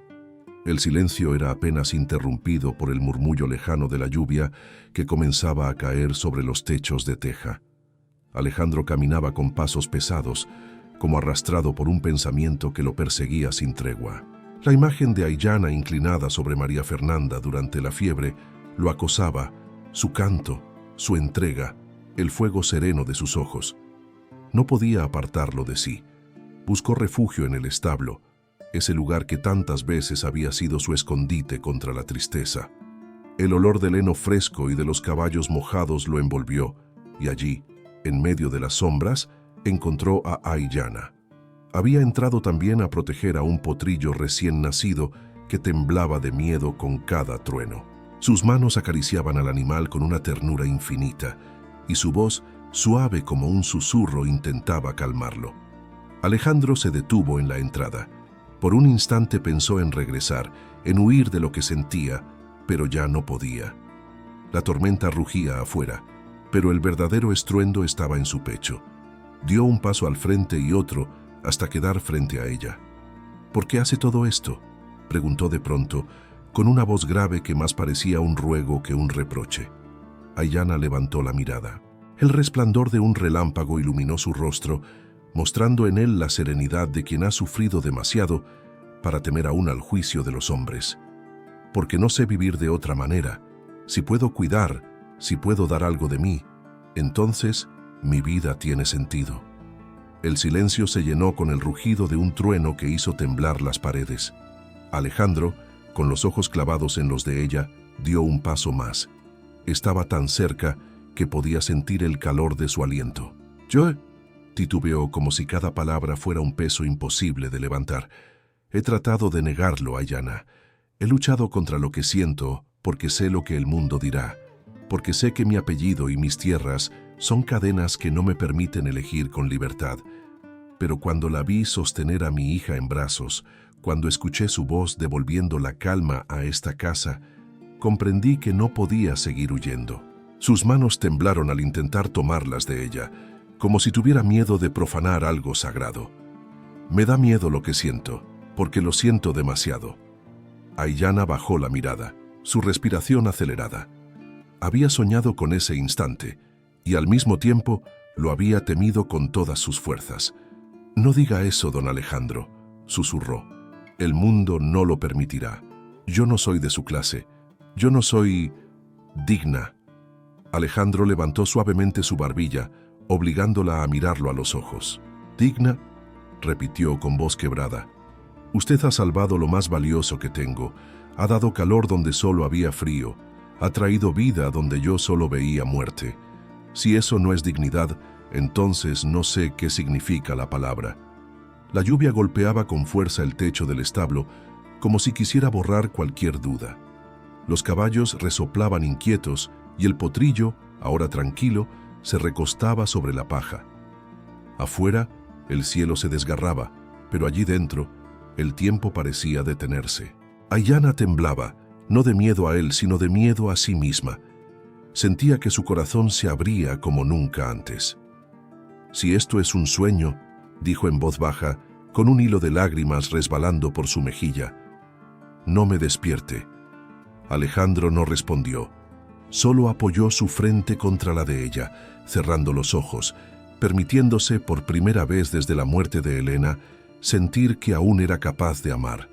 El silencio era apenas interrumpido por el murmullo lejano de la lluvia que comenzaba a caer sobre los techos de teja. Alejandro caminaba con pasos pesados, como arrastrado por un pensamiento que lo perseguía sin tregua. La imagen de Aiyana inclinada sobre María Fernanda durante la fiebre lo acosaba, su canto, su entrega, el fuego sereno de sus ojos. No podía apartarlo de sí. Buscó refugio en el establo, ese lugar que tantas veces había sido su escondite contra la tristeza. El olor del heno fresco y de los caballos mojados lo envolvió, y allí, en medio de las sombras, encontró a Aiyana. Había entrado también a proteger a un potrillo recién nacido que temblaba de miedo con cada trueno. Sus manos acariciaban al animal con una ternura infinita, y su voz, suave como un susurro, intentaba calmarlo. Alejandro se detuvo en la entrada. Por un instante pensó en regresar, en huir de lo que sentía, pero ya no podía. La tormenta rugía afuera, pero el verdadero estruendo estaba en su pecho. Dio un paso al frente y otro hasta quedar frente a ella. «¿Por qué hace todo esto?», preguntó de pronto, con una voz grave que más parecía un ruego que un reproche. Aiyana levantó la mirada. El resplandor de un relámpago iluminó su rostro, mostrando en él la serenidad de quien ha sufrido demasiado para temer aún al juicio de los hombres. «Porque no sé vivir de otra manera. Si puedo cuidar, si puedo dar algo de mí, entonces mi vida tiene sentido». El silencio se llenó con el rugido de un trueno que hizo temblar las paredes. Alejandro, con los ojos clavados en los de ella, dio un paso más. Estaba tan cerca que podía sentir el calor de su aliento. «Yo», titubeó como si cada palabra fuera un peso imposible de levantar. «He tratado de negarlo, Aiyana. He luchado contra lo que siento porque sé lo que el mundo dirá, porque sé que mi apellido y mis tierras son cadenas que no me permiten elegir con libertad. Pero cuando la vi sostener a mi hija en brazos, cuando escuché su voz devolviendo la calma a esta casa, comprendí que no podía seguir huyendo». Sus manos temblaron al intentar tomarlas de ella, como si tuviera miedo de profanar algo sagrado. «Me da miedo lo que siento, porque lo siento demasiado». Aiyana bajó la mirada, su respiración acelerada. Había soñado con ese instante, y al mismo tiempo lo había temido con todas sus fuerzas. «No diga eso, don Alejandro», susurró. «El mundo no lo permitirá. Yo no soy de su clase. Yo no soy digna». Alejandro levantó suavemente su barbilla, obligándola a mirarlo a los ojos. «¿Digna?», repitió con voz quebrada. «Usted ha salvado lo más valioso que tengo, ha dado calor donde solo había frío, ha traído vida donde yo solo veía muerte. Si eso no es dignidad, entonces no sé qué significa la palabra». La lluvia golpeaba con fuerza el techo del establo, como si quisiera borrar cualquier duda. Los caballos resoplaban inquietos y el potrillo, ahora tranquilo, se recostaba sobre la paja. Afuera, el cielo se desgarraba, pero allí dentro, el tiempo parecía detenerse. Aiyana temblaba, no de miedo a él, sino de miedo a sí misma. Sentía que su corazón se abría como nunca antes. «Si esto es un sueño», dijo en voz baja, con un hilo de lágrimas resbalando por su mejilla, «no me despierte». Alejandro no respondió. solo apoyó su frente contra la de ella, cerrando los ojos, permitiéndose por primera vez desde la muerte de Helena sentir que aún era capaz de amar.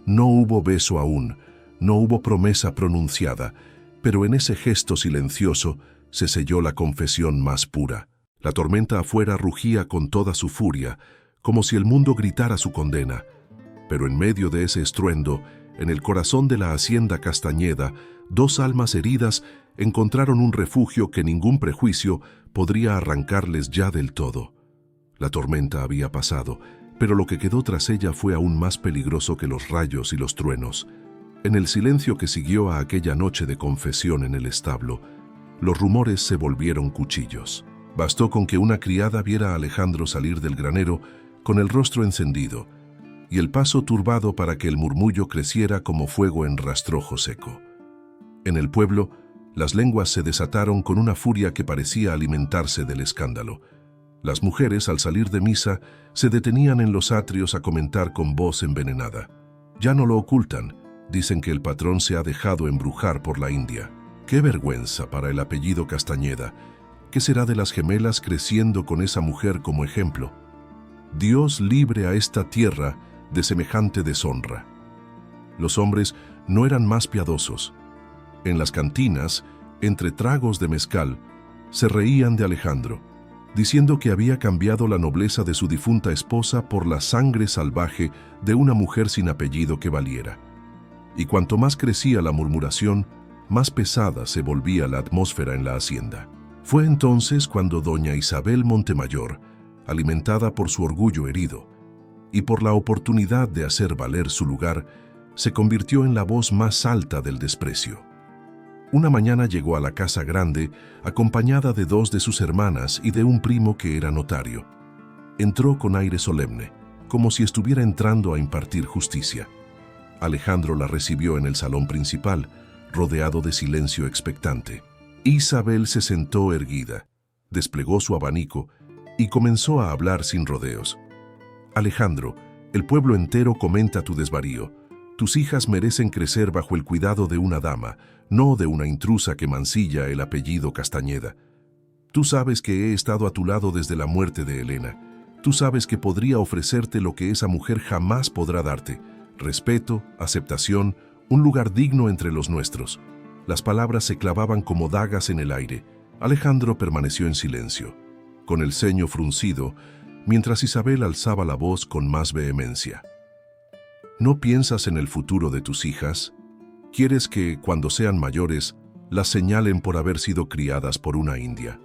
No hubo beso aún, no hubo promesa pronunciada, pero en ese gesto silencioso se selló la confesión más pura. La tormenta afuera rugía con toda su furia, como si el mundo gritara su condena. Pero en medio de ese estruendo, en el corazón de la hacienda Castañeda, dos almas heridas encontraron un refugio que ningún prejuicio podría arrancarles ya del todo. La tormenta había pasado, pero lo que quedó tras ella fue aún más peligroso que los rayos y los truenos. En el silencio que siguió a aquella noche de confesión en el establo, los rumores se volvieron cuchillos. Bastó con que una criada viera a Alejandro salir del granero con el rostro encendido y el paso turbado para que el murmullo creciera como fuego en rastrojo seco. En el pueblo, las lenguas se desataron con una furia que parecía alimentarse del escándalo. Las mujeres, al salir de misa, se detenían en los atrios a comentar con voz envenenada. Ya no lo ocultan, dicen que el patrón se ha dejado embrujar por la India. ¡Qué vergüenza para el apellido Castañeda! ¿Qué será de las gemelas creciendo con esa mujer como ejemplo? Dios libre a esta tierra de semejante deshonra. Los hombres no eran más piadosos. En las cantinas, entre tragos de mezcal, se reían de Alejandro, diciendo que había cambiado la nobleza de su difunta esposa por la sangre salvaje de una mujer sin apellido que valiera. Y cuanto más crecía la murmuración, más pesada se volvía la atmósfera en la hacienda. Fue entonces cuando doña Isabel Montemayor, alimentada por su orgullo herido y por la oportunidad de hacer valer su lugar, se convirtió en la voz más alta del desprecio. Una mañana llegó a la casa grande acompañada de dos de sus hermanas y de un primo que era notario. Entró con aire solemne, como si estuviera entrando a impartir justicia. Alejandro la recibió en el salón principal, rodeado de silencio expectante. Isabel se sentó erguida, desplegó su abanico y comenzó a hablar sin rodeos. Alejandro, el pueblo entero comenta tu desvarío. Tus hijas merecen crecer bajo el cuidado de una dama, no de una intrusa que mancilla el apellido Castañeda. Tú sabes que he estado a tu lado desde la muerte de Helena. Tú sabes que podría ofrecerte lo que esa mujer jamás podrá darte: respeto, aceptación, un lugar digno entre los nuestros. Las palabras se clavaban como dagas en el aire. Alejandro permaneció en silencio, con el ceño fruncido, mientras Isabel alzaba la voz con más vehemencia. ¿No piensas en el futuro de tus hijas? ¿Quieres que, cuando sean mayores, las señalen por haber sido criadas por una india?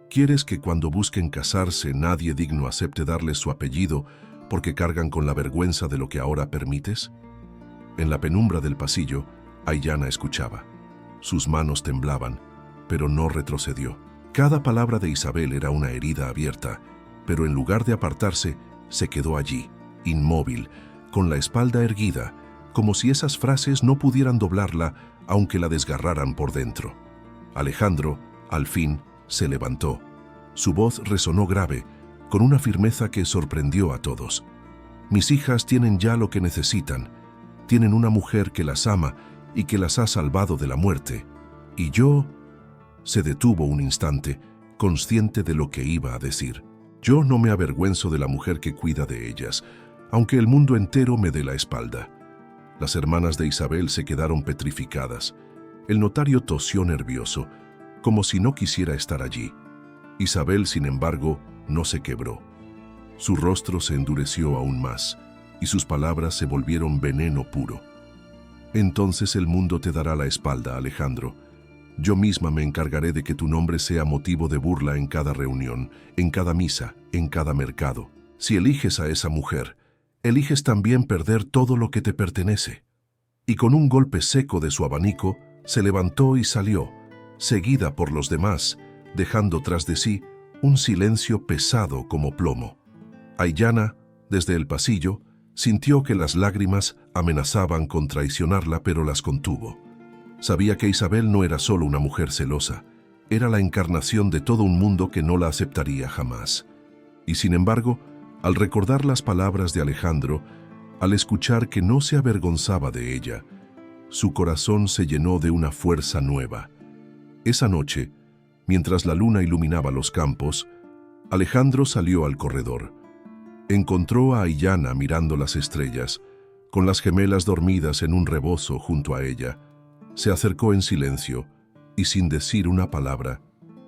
¿Quieres que cuando busquen casarse nadie digno acepte darles su apellido porque cargan con la vergüenza de lo que ahora permites? En la penumbra del pasillo, Aiyana escuchaba. Sus manos temblaban, pero no retrocedió. Cada palabra de Isabel era una herida abierta, pero en lugar de apartarse, se quedó allí, inmóvil, con la espalda erguida, como si esas frases no pudieran doblarla, aunque la desgarraran por dentro. Alejandro, al fin, se levantó. Su voz resonó grave, con una firmeza que sorprendió a todos. Mis hijas tienen ya lo que necesitan. Tienen una mujer que las ama y que las ha salvado de la muerte. Y yo... Se detuvo un instante, consciente de lo que iba a decir. Yo no me avergüenzo de la mujer que cuida de ellas, aunque el mundo entero me dé la espalda. Las hermanas de Isabel se quedaron petrificadas. El notario tosió nervioso, como si no quisiera estar allí. Isabel, sin embargo, no se quebró. Su rostro se endureció aún más, y sus palabras se volvieron veneno puro. Entonces el mundo te dará la espalda, Alejandro. Yo misma me encargaré de que tu nombre sea motivo de burla en cada reunión, en cada misa, en cada mercado. Si eliges a esa mujer, eliges también perder todo lo que te pertenece. Y con un golpe seco de su abanico, se levantó y salió, seguida por los demás, dejando tras de sí un silencio pesado como plomo. Aiyana, desde el pasillo, sintió que las lágrimas amenazaban con traicionarla, pero las contuvo. Sabía que Isabel no era solo una mujer celosa, era la encarnación de todo un mundo que no la aceptaría jamás. Y sin embargo, al recordar las palabras de Alejandro, al escuchar que no se avergonzaba de ella, su corazón se llenó de una fuerza nueva. Esa noche, mientras la luna iluminaba los campos, Alejandro salió al corredor. Encontró a Aiyana mirando las estrellas, con las gemelas dormidas en un rebozo junto a ella. Se acercó en silencio y, sin decir una palabra,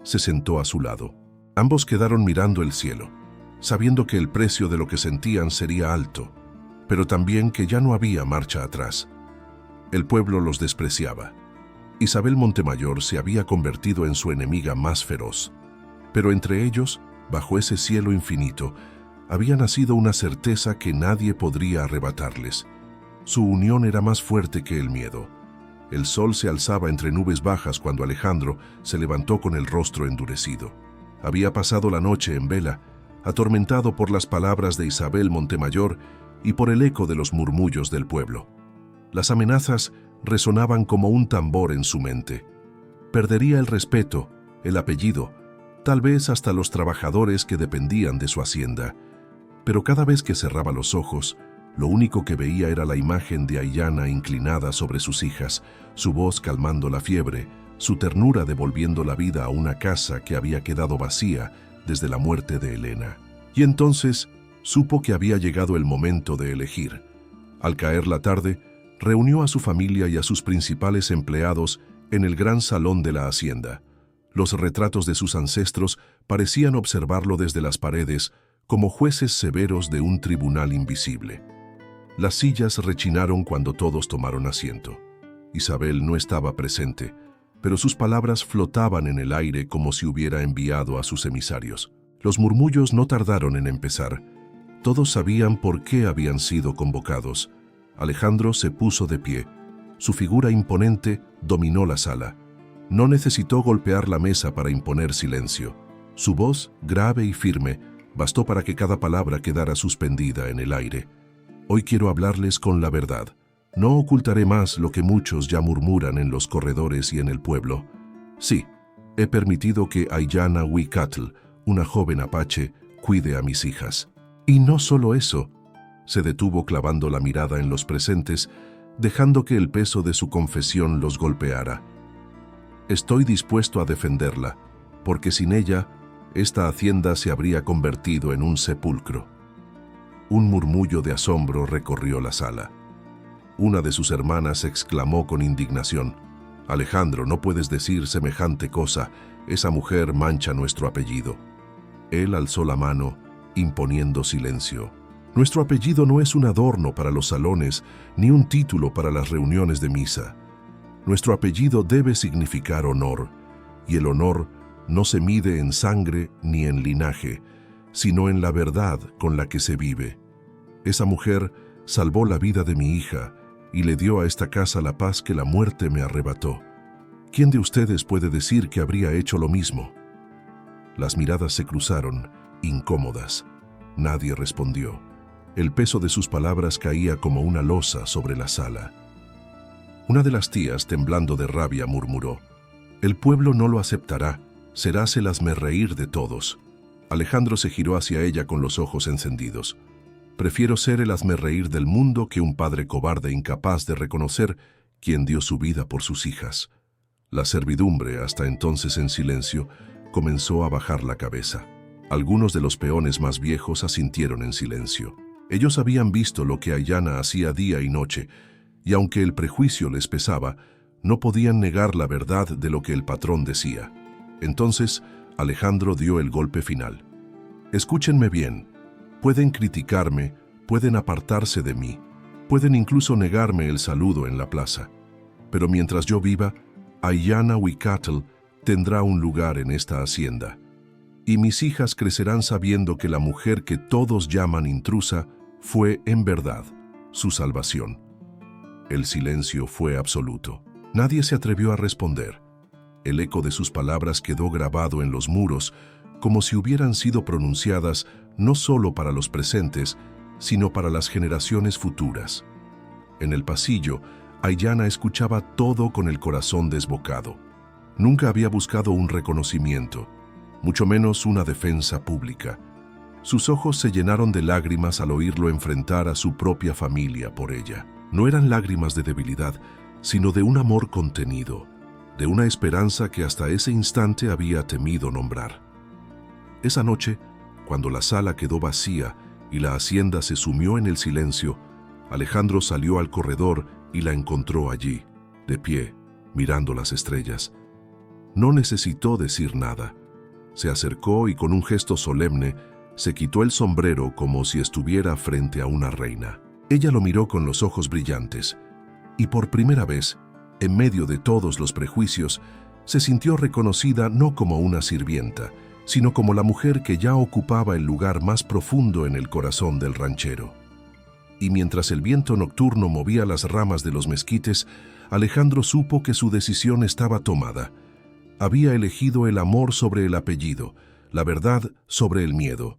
se sentó a su lado. Ambos quedaron mirando el cielo, sabiendo que el precio de lo que sentían sería alto, pero también que ya no había marcha atrás. El pueblo los despreciaba. Isabel Montemayor se había convertido en su enemiga más feroz. Pero entre ellos, bajo ese cielo infinito, había nacido una certeza que nadie podría arrebatarles. Su unión era más fuerte que el miedo. El sol se alzaba entre nubes bajas cuando Alejandro se levantó con el rostro endurecido. Había pasado la noche en vela, atormentado por las palabras de Isabel Montemayor y por el eco de los murmullos del pueblo. Las amenazas resonaban como un tambor en su mente. Perdería el respeto, el apellido, tal vez hasta los trabajadores que dependían de su hacienda. Pero cada vez que cerraba los ojos, lo único que veía era la imagen de Aiyana inclinada sobre sus hijas, su voz calmando la fiebre, su ternura devolviendo la vida a una casa que había quedado vacía desde la muerte de Elena. Y entonces supo que había llegado el momento de elegir. Al caer la tarde, reunió a su familia y a sus principales empleados en el gran salón de la hacienda. Los retratos de sus ancestros parecían observarlo desde las paredes como jueces severos de un tribunal invisible. Las sillas rechinaron cuando todos tomaron asiento. Isabel no estaba presente, pero sus palabras flotaban en el aire como si hubiera enviado a sus emisarios. Los murmullos no tardaron en empezar. Todos sabían por qué habían sido convocados. Alejandro se puso de pie. Su figura imponente dominó la sala. No necesitó golpear la mesa para imponer silencio. Su voz, grave y firme, bastó para que cada palabra quedara suspendida en el aire. Hoy quiero hablarles con la verdad. No ocultaré más lo que muchos ya murmuran en los corredores y en el pueblo. Sí, he permitido que Aiyana Huicatl, una joven apache, cuide a mis hijas. Y no solo eso. Se detuvo clavando la mirada en los presentes, dejando que el peso de su confesión los golpeara. Estoy dispuesto a defenderla, porque sin ella, esta hacienda se habría convertido en un sepulcro. Un murmullo de asombro recorrió la sala. Una de sus hermanas exclamó con indignación: «Alejandro, no puedes decir semejante cosa. Esa mujer mancha nuestro apellido». Él alzó la mano, imponiendo silencio. «Nuestro apellido no es un adorno para los salones, ni un título para las reuniones de misa. Nuestro apellido debe significar honor, y el honor no se mide en sangre ni en linaje, sino en la verdad con la que se vive. Esa mujer salvó la vida de mi hija y le dio a esta casa la paz que la muerte me arrebató. ¿Quién de ustedes puede decir que habría hecho lo mismo?». Las miradas se cruzaron, incómodas. Nadie respondió. El peso de sus palabras caía como una losa sobre la sala. Una de las tías, temblando de rabia, murmuró: «El pueblo no lo aceptará. Serás el hazmerreír de todos». Alejandro se giró hacia ella con los ojos encendidos. «Prefiero ser el hazmerreír del mundo que un padre cobarde incapaz de reconocer quien dio su vida por sus hijas». La servidumbre, hasta entonces en silencio, comenzó a bajar la cabeza. Algunos de los peones más viejos asintieron en silencio. Ellos habían visto lo que Aiyana hacía día y noche, y aunque el prejuicio les pesaba, no podían negar la verdad de lo que el patrón decía. Entonces, Alejandro dio el golpe final. «Escúchenme bien. Pueden criticarme, pueden apartarse de mí, pueden incluso negarme el saludo en la plaza. Pero mientras yo viva, Aiyana Huicatl tendrá un lugar en esta hacienda. Y mis hijas crecerán sabiendo que la mujer que todos llaman intrusa fue, en verdad, su salvación». El silencio fue absoluto. Nadie se atrevió a responder. El eco de sus palabras quedó grabado en los muros, como si hubieran sido pronunciadas no solo para los presentes, sino para las generaciones futuras. En el pasillo, Aiyana escuchaba todo con el corazón desbocado. Nunca había buscado un reconocimiento, mucho menos una defensa pública. Sus ojos se llenaron de lágrimas al oírlo enfrentar a su propia familia por ella. No eran lágrimas de debilidad, sino de un amor contenido, de una esperanza que hasta ese instante había temido nombrar. Esa noche, cuando la sala quedó vacía y la hacienda se sumió en el silencio, Alejandro salió al corredor y la encontró allí, de pie, mirando las estrellas. No necesitó decir nada. Se acercó y con un gesto solemne se quitó el sombrero como si estuviera frente a una reina. Ella lo miró con los ojos brillantes y por primera vez, en medio de todos los prejuicios, se sintió reconocida no como una sirvienta, sino como la mujer que ya ocupaba el lugar más profundo en el corazón del ranchero. Y mientras el viento nocturno movía las ramas de los mezquites, Alejandro supo que su decisión estaba tomada. Había elegido el amor sobre el apellido, la verdad sobre el miedo.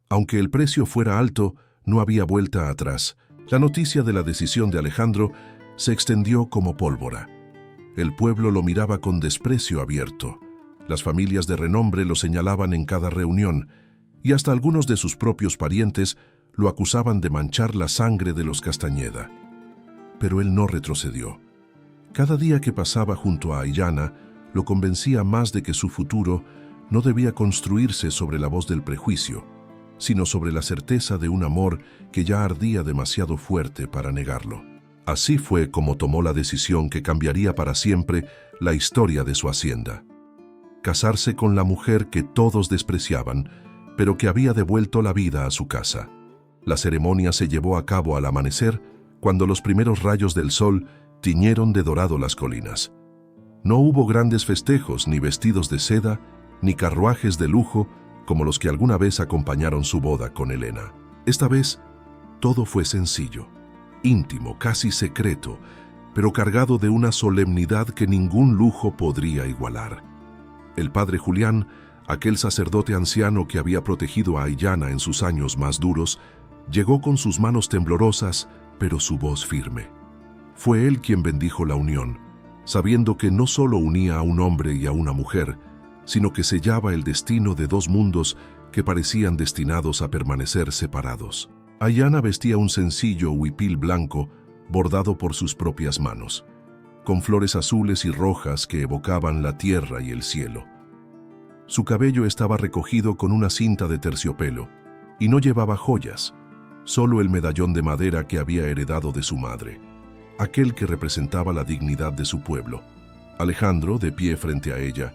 Aunque el precio fuera alto, no había vuelta atrás. La noticia de la decisión de Alejandro se extendió como pólvora. El pueblo lo miraba con desprecio abierto. Las familias de renombre lo señalaban en cada reunión, y hasta algunos de sus propios parientes lo acusaban de manchar la sangre de los Castañeda. Pero él no retrocedió. Cada día que pasaba junto a Aiyana, lo convencía más de que su futuro no debía construirse sobre la voz del prejuicio, sino sobre la certeza de un amor que ya ardía demasiado fuerte para negarlo. Así fue como tomó la decisión que cambiaría para siempre la historia de su hacienda. Casarse con la mujer que todos despreciaban, pero que había devuelto la vida a su casa. La ceremonia se llevó a cabo al amanecer, cuando los primeros rayos del sol tiñeron de dorado las colinas. No hubo grandes festejos, ni vestidos de seda, ni carruajes de lujo, como los que alguna vez acompañaron su boda con Elena. Esta vez, todo fue sencillo, íntimo, casi secreto, pero cargado de una solemnidad que ningún lujo podría igualar. El padre Julián, aquel sacerdote anciano que había protegido a Aiyana en sus años más duros, llegó con sus manos temblorosas, pero su voz firme. Fue él quien bendijo la unión, sabiendo que no solo unía a un hombre y a una mujer, sino que sellaba el destino de dos mundos que parecían destinados a permanecer separados. Aiyana vestía un sencillo huipil blanco bordado por sus propias manos, con flores azules y rojas que evocaban la tierra y el cielo. Su cabello estaba recogido con una cinta de terciopelo y no llevaba joyas, solo el medallón de madera que había heredado de su madre, aquel que representaba la dignidad de su pueblo. Alejandro, de pie frente a ella,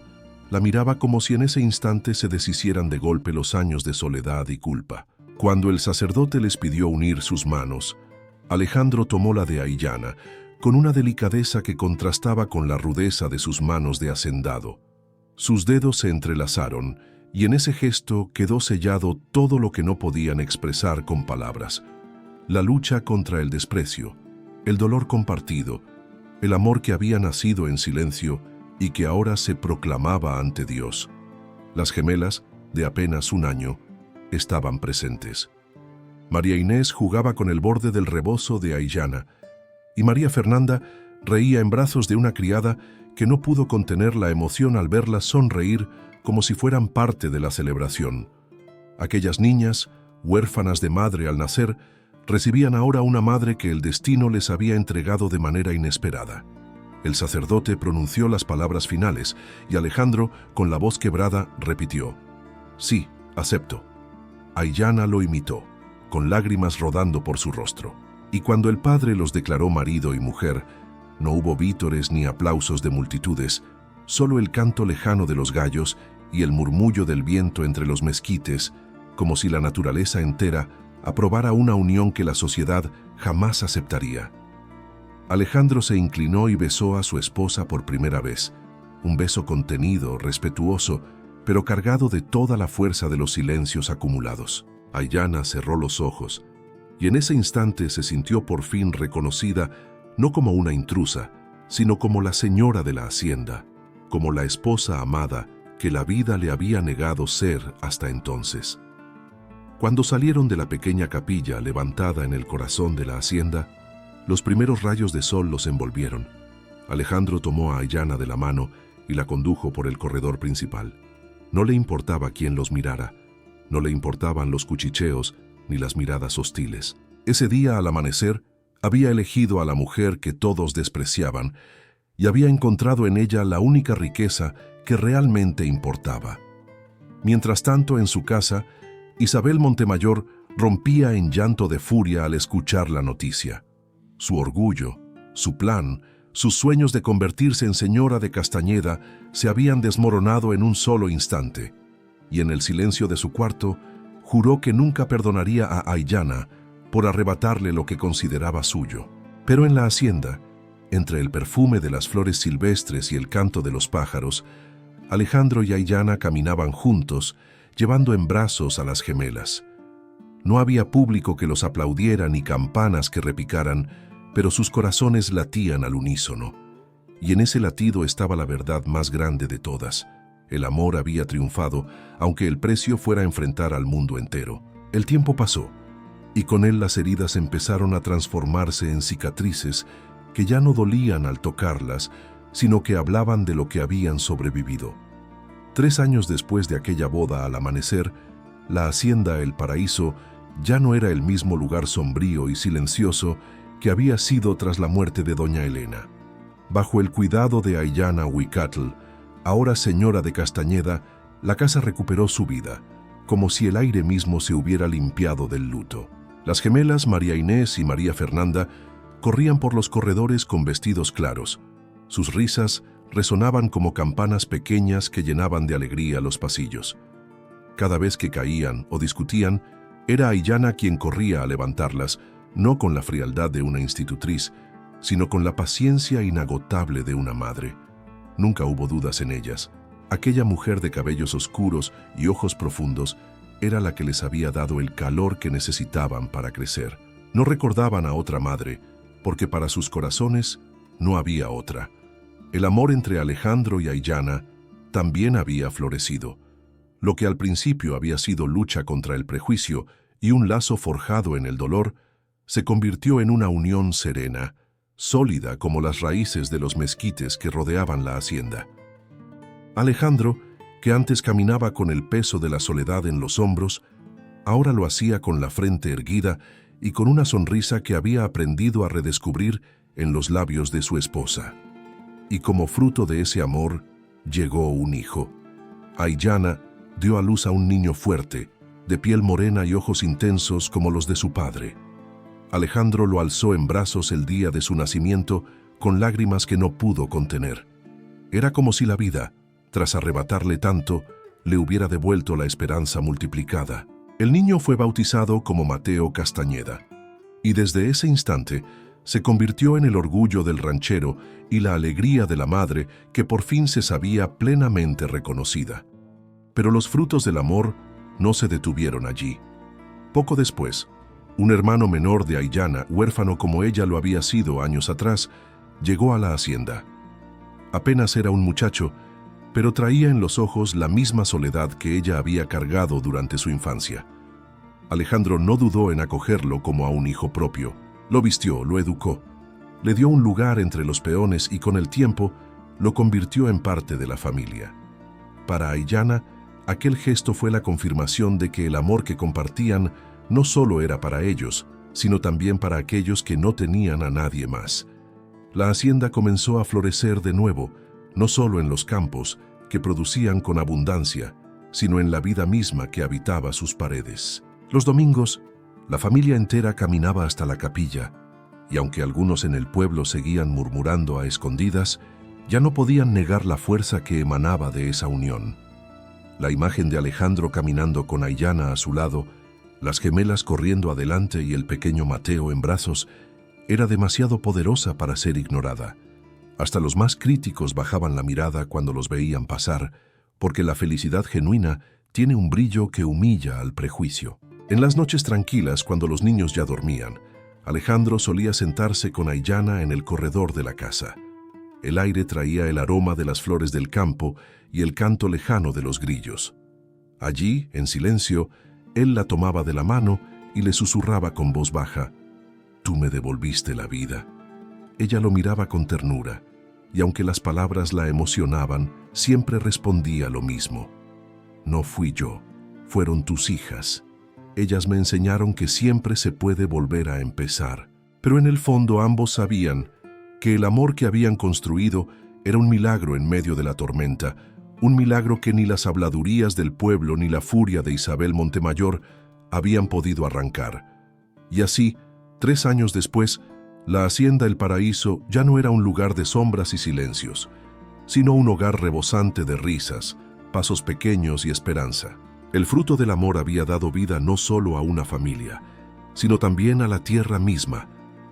la miraba como si en ese instante se deshicieran de golpe los años de soledad y culpa. Cuando el sacerdote les pidió unir sus manos, Alejandro tomó la de Aiyana, con una delicadeza que contrastaba con la rudeza de sus manos de hacendado. Sus dedos se entrelazaron, y en ese gesto quedó sellado todo lo que no podían expresar con palabras: la lucha contra el desprecio, el dolor compartido, el amor que había nacido en silencio y que ahora se proclamaba ante Dios. Las gemelas, de apenas un año, estaban presentes. María Inés jugaba con el borde del rebozo de Aiyana, y María Fernanda reía en brazos de una criada que no pudo contener la emoción al verlas sonreír como si fueran parte de la celebración. Aquellas niñas, huérfanas de madre al nacer, recibían ahora una madre que el destino les había entregado de manera inesperada. El sacerdote pronunció las palabras finales y Alejandro, con la voz quebrada, repitió: «Sí, acepto». Aiyana lo imitó, con lágrimas rodando por su rostro. Y cuando el padre los declaró marido y mujer, no hubo vítores ni aplausos de multitudes, solo el canto lejano de los gallos y el murmullo del viento entre los mezquites, como si la naturaleza entera aprobara una unión que la sociedad jamás aceptaría. Alejandro se inclinó y besó a su esposa por primera vez, un beso contenido, respetuoso, pero cargado de toda la fuerza de los silencios acumulados. Aiyana cerró los ojos, y en ese instante se sintió por fin reconocida no como una intrusa, sino como la señora de la hacienda, como la esposa amada que la vida le había negado ser hasta entonces. Cuando salieron de la pequeña capilla levantada en el corazón de la hacienda, los primeros rayos de sol los envolvieron. Alejandro tomó a Aiyana de la mano y la condujo por el corredor principal. No le importaba quién los mirara, no le importaban los cuchicheos ni las miradas hostiles. Ese día, al amanecer, había elegido a la mujer que todos despreciaban, y había encontrado en ella la única riqueza que realmente importaba. Mientras tanto, en su casa, Isabel Montemayor rompía en llanto de furia al escuchar la noticia. Su orgullo, su plan, sus sueños de convertirse en señora de Castañeda se habían desmoronado en un solo instante, y en el silencio de su cuarto, juró que nunca perdonaría a Aiyana por arrebatarle lo que consideraba suyo. Pero en la hacienda, entre el perfume de las flores silvestres y el canto de los pájaros, Alejandro y Aiyana caminaban juntos, llevando en brazos a las gemelas. No había público que los aplaudiera ni campanas que repicaran, pero sus corazones latían al unísono. Y en ese latido estaba la verdad más grande de todas. El amor había triunfado, aunque el precio fuera enfrentar al mundo entero. El tiempo pasó, y con él las heridas empezaron a transformarse en cicatrices que ya no dolían al tocarlas, sino que hablaban de lo que habían sobrevivido. 3 años después de aquella boda, al amanecer, la hacienda El Paraíso ya no era el mismo lugar sombrío y silencioso que había sido tras la muerte de doña Elena. Bajo el cuidado de Aiyana Huicatl, ahora señora de Castañeda, la casa recuperó su vida, como si el aire mismo se hubiera limpiado del luto. Las gemelas María Inés y María Fernanda corrían por los corredores con vestidos claros. Sus risas resonaban como campanas pequeñas que llenaban de alegría los pasillos. Cada vez que caían o discutían, era Aiyana quien corría a levantarlas, no con la frialdad de una institutriz, sino con la paciencia inagotable de una madre. Nunca hubo dudas en ellas. Aquella mujer de cabellos oscuros y ojos profundos era la que les había dado el calor que necesitaban para crecer. No recordaban a otra madre, porque para sus corazones no había otra. El amor entre Alejandro y Aiyana también había florecido. Lo que al principio había sido lucha contra el prejuicio y un lazo forjado en el dolor, se convirtió en una unión serena, sólida como las raíces de los mezquites que rodeaban la hacienda. Alejandro, que antes caminaba con el peso de la soledad en los hombros, ahora lo hacía con la frente erguida y con una sonrisa que había aprendido a redescubrir en los labios de su esposa. Y como fruto de ese amor, llegó un hijo. Aiyana dio a luz a un niño fuerte, de piel morena y ojos intensos como los de su padre. Alejandro lo alzó en brazos el día de su nacimiento con lágrimas que no pudo contener. Era como si la vida, tras arrebatarle tanto, le hubiera devuelto la esperanza multiplicada. El niño fue bautizado como Mateo Castañeda, y desde ese instante se convirtió en el orgullo del ranchero y la alegría de la madre que por fin se sabía plenamente reconocida. Pero los frutos del amor no se detuvieron allí. Poco después, un hermano menor de Aiyana, huérfano como ella lo había sido años atrás, llegó a la hacienda. Apenas era un muchacho, pero traía en los ojos la misma soledad que ella había cargado durante su infancia. Alejandro no dudó en acogerlo como a un hijo propio. Lo vistió, lo educó, le dio un lugar entre los peones y con el tiempo lo convirtió en parte de la familia. Para Aiyana, aquel gesto fue la confirmación de que el amor que compartían no solo era para ellos, sino también para aquellos que no tenían a nadie más. La hacienda comenzó a florecer de nuevo, no solo en los campos, que producían con abundancia, sino en la vida misma que habitaba sus paredes. Los domingos, la familia entera caminaba hasta la capilla, y aunque algunos en el pueblo seguían murmurando a escondidas, ya no podían negar la fuerza que emanaba de esa unión. La imagen de Alejandro caminando con Aiyana a su lado, las gemelas corriendo adelante y el pequeño Mateo en brazos, era demasiado poderosa para ser ignorada. Hasta los más críticos bajaban la mirada cuando los veían pasar, porque la felicidad genuina tiene un brillo que humilla al prejuicio. En las noches tranquilas, cuando los niños ya dormían, Alejandro solía sentarse con Aiyana en el corredor de la casa. El aire traía el aroma de las flores del campo y el canto lejano de los grillos. Allí, en silencio, él la tomaba de la mano y le susurraba con voz baja: «Tú me devolviste la vida». Ella lo miraba con ternura, y aunque las palabras la emocionaban, siempre respondía lo mismo: «No fui yo, fueron tus hijas. Ellas me enseñaron que siempre se puede volver a empezar». Pero en el fondo ambos sabían que el amor que habían construido era un milagro en medio de la tormenta, un milagro que ni las habladurías del pueblo ni la furia de Isabel Montemayor habían podido arrancar. Y así, 3 años después, la hacienda El Paraíso ya no era un lugar de sombras y silencios, sino un hogar rebosante de risas, pasos pequeños y esperanza. El fruto del amor había dado vida no solo a una familia, sino también a la tierra misma,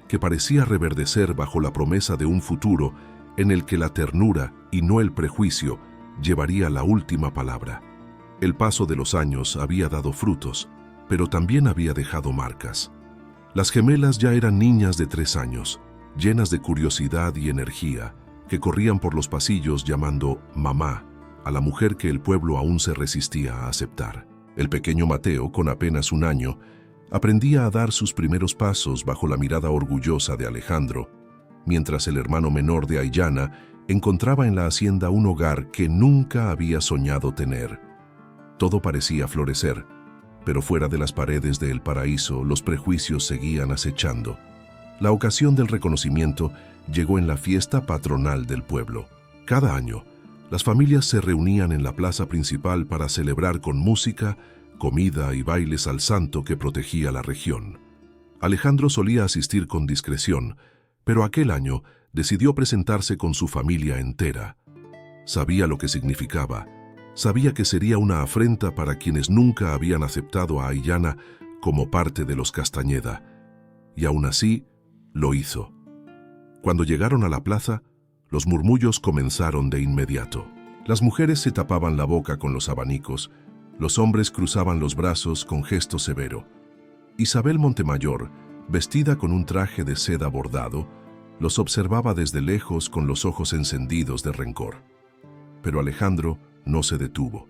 que parecía reverdecer bajo la promesa de un futuro en el que la ternura y no el prejuicio llevaría la última palabra. El paso de los años había dado frutos, pero también había dejado marcas. Las gemelas ya eran niñas de 3 años, llenas de curiosidad y energía, que corrían por los pasillos llamando mamá a la mujer que el pueblo aún se resistía a aceptar. El pequeño Mateo, con apenas 1 año, aprendía a dar sus primeros pasos bajo la mirada orgullosa de Alejandro, mientras el hermano menor de Aiyana encontraba en la hacienda un hogar que nunca había soñado tener. Todo parecía florecer, pero fuera de las paredes de El Paraíso los prejuicios seguían acechando. La ocasión del reconocimiento llegó en la fiesta patronal del pueblo. Cada año, las familias se reunían en la plaza principal para celebrar con música, comida y bailes al santo que protegía la región. Alejandro solía asistir con discreción, pero aquel año decidió presentarse con su familia entera. Sabía lo que significaba, sabía que sería una afrenta para quienes nunca habían aceptado a Aiyana como parte de los Castañeda, y aún así lo hizo. Cuando llegaron a la plaza, los murmullos comenzaron de inmediato. Las mujeres se tapaban la boca con los abanicos, los hombres cruzaban los brazos con gesto severo. Isabel Montemayor, vestida con un traje de seda bordado, los observaba desde lejos con los ojos encendidos de rencor. Pero Alejandro no se detuvo.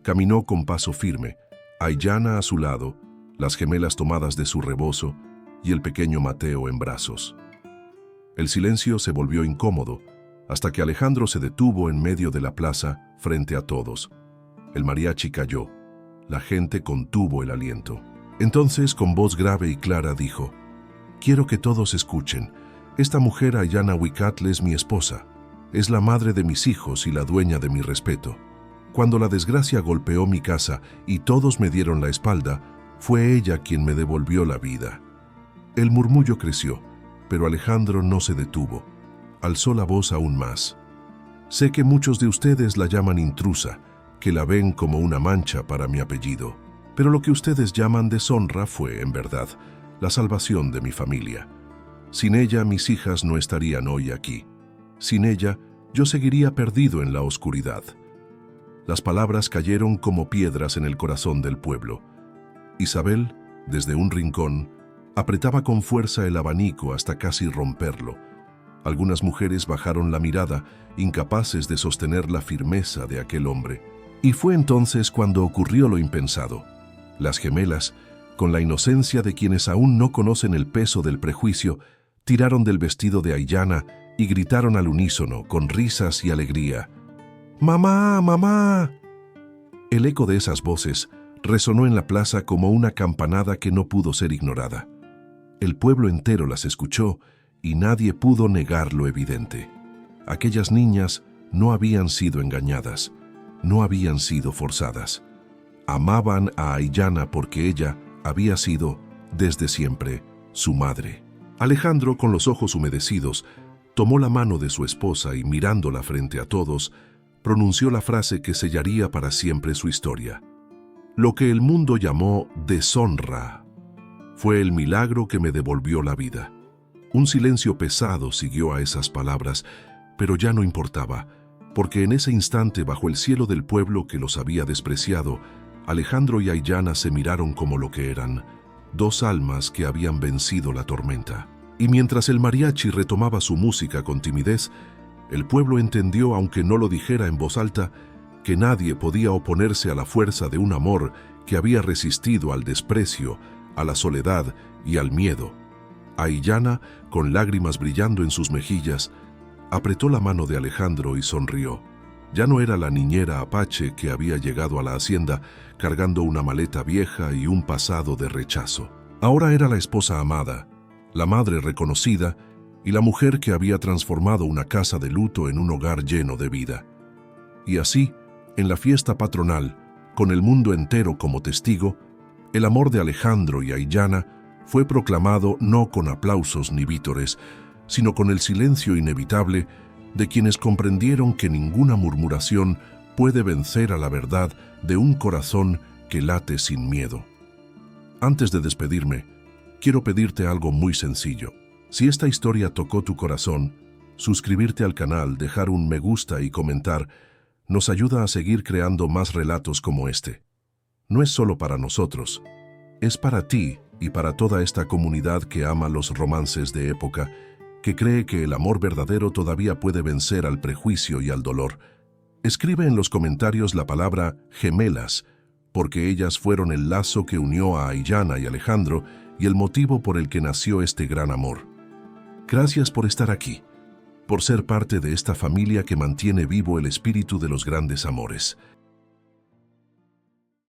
Caminó con paso firme, Aiyana a su lado, las gemelas tomadas de su rebozo y el pequeño Mateo en brazos. El silencio se volvió incómodo, hasta que Alejandro se detuvo en medio de la plaza frente a todos. El mariachi calló. La gente contuvo el aliento. Entonces, con voz grave y clara, dijo: «Quiero que todos escuchen. Esta mujer Aiyana Huicatl es mi esposa. Es la madre de mis hijos y la dueña de mi respeto. Cuando la desgracia golpeó mi casa y todos me dieron la espalda, fue ella quien me devolvió la vida». El murmullo creció, pero Alejandro no se detuvo. Alzó la voz aún más. «Sé que muchos de ustedes la llaman intrusa, que la ven como una mancha para mi apellido. Pero lo que ustedes llaman deshonra fue, en verdad, la salvación de mi familia. Sin ella, mis hijas no estarían hoy aquí. Sin ella, yo seguiría perdido en la oscuridad». Las palabras cayeron como piedras en el corazón del pueblo. Isabel, desde un rincón, apretaba con fuerza el abanico hasta casi romperlo. Algunas mujeres bajaron la mirada, incapaces de sostener la firmeza de aquel hombre. Y fue entonces cuando ocurrió lo impensado. Las gemelas, con la inocencia de quienes aún no conocen el peso del prejuicio, tiraron del vestido de Aiyana y gritaron al unísono, con risas y alegría: «¡Mamá, mamá!». El eco de esas voces resonó en la plaza como una campanada que no pudo ser ignorada. El pueblo entero las escuchó y nadie pudo negar lo evidente. Aquellas niñas no habían sido engañadas, no habían sido forzadas. Amaban a Aiyana porque ella había sido, desde siempre, su madre. Alejandro, con los ojos humedecidos, tomó la mano de su esposa y, mirándola frente a todos, pronunció la frase que sellaría para siempre su historia. Lo que el mundo llamó deshonra fue el milagro que me devolvió la vida. Un silencio pesado siguió a esas palabras, pero ya no importaba, porque en ese instante, bajo el cielo del pueblo que los había despreciado, Alejandro y Aiyana se miraron como lo que eran, 2 almas que habían vencido la tormenta. Y mientras el mariachi retomaba su música con timidez, el pueblo entendió, aunque no lo dijera en voz alta, que nadie podía oponerse a la fuerza de un amor que había resistido al desprecio, a la soledad y al miedo. Aiyana, con lágrimas brillando en sus mejillas, apretó la mano de Alejandro y sonrió. Ya no era la niñera apache que había llegado a la hacienda cargando una maleta vieja y un pasado de rechazo. Ahora era la esposa amada, la madre reconocida y la mujer que había transformado una casa de luto en un hogar lleno de vida. Y así, en la fiesta patronal, con el mundo entero como testigo, el amor de Alejandro y Aiyana fue proclamado no con aplausos ni vítores, sino con el silencio inevitable de quienes comprendieron que ninguna murmuración puede vencer a la verdad de un corazón que late sin miedo. Antes de despedirme, quiero pedirte algo muy sencillo. Si esta historia tocó tu corazón, suscribirte al canal, dejar un me gusta y comentar nos ayuda a seguir creando más relatos como este. No es solo para nosotros, es para ti y para toda esta comunidad que ama los romances de época, que cree que el amor verdadero todavía puede vencer al prejuicio y al dolor. Escribe en los comentarios la palabra gemelas, porque ellas fueron el lazo que unió a Aiyana y Alejandro y el motivo por el que nació este gran amor. Gracias por estar aquí, por ser parte de esta familia que mantiene vivo el espíritu de los grandes amores.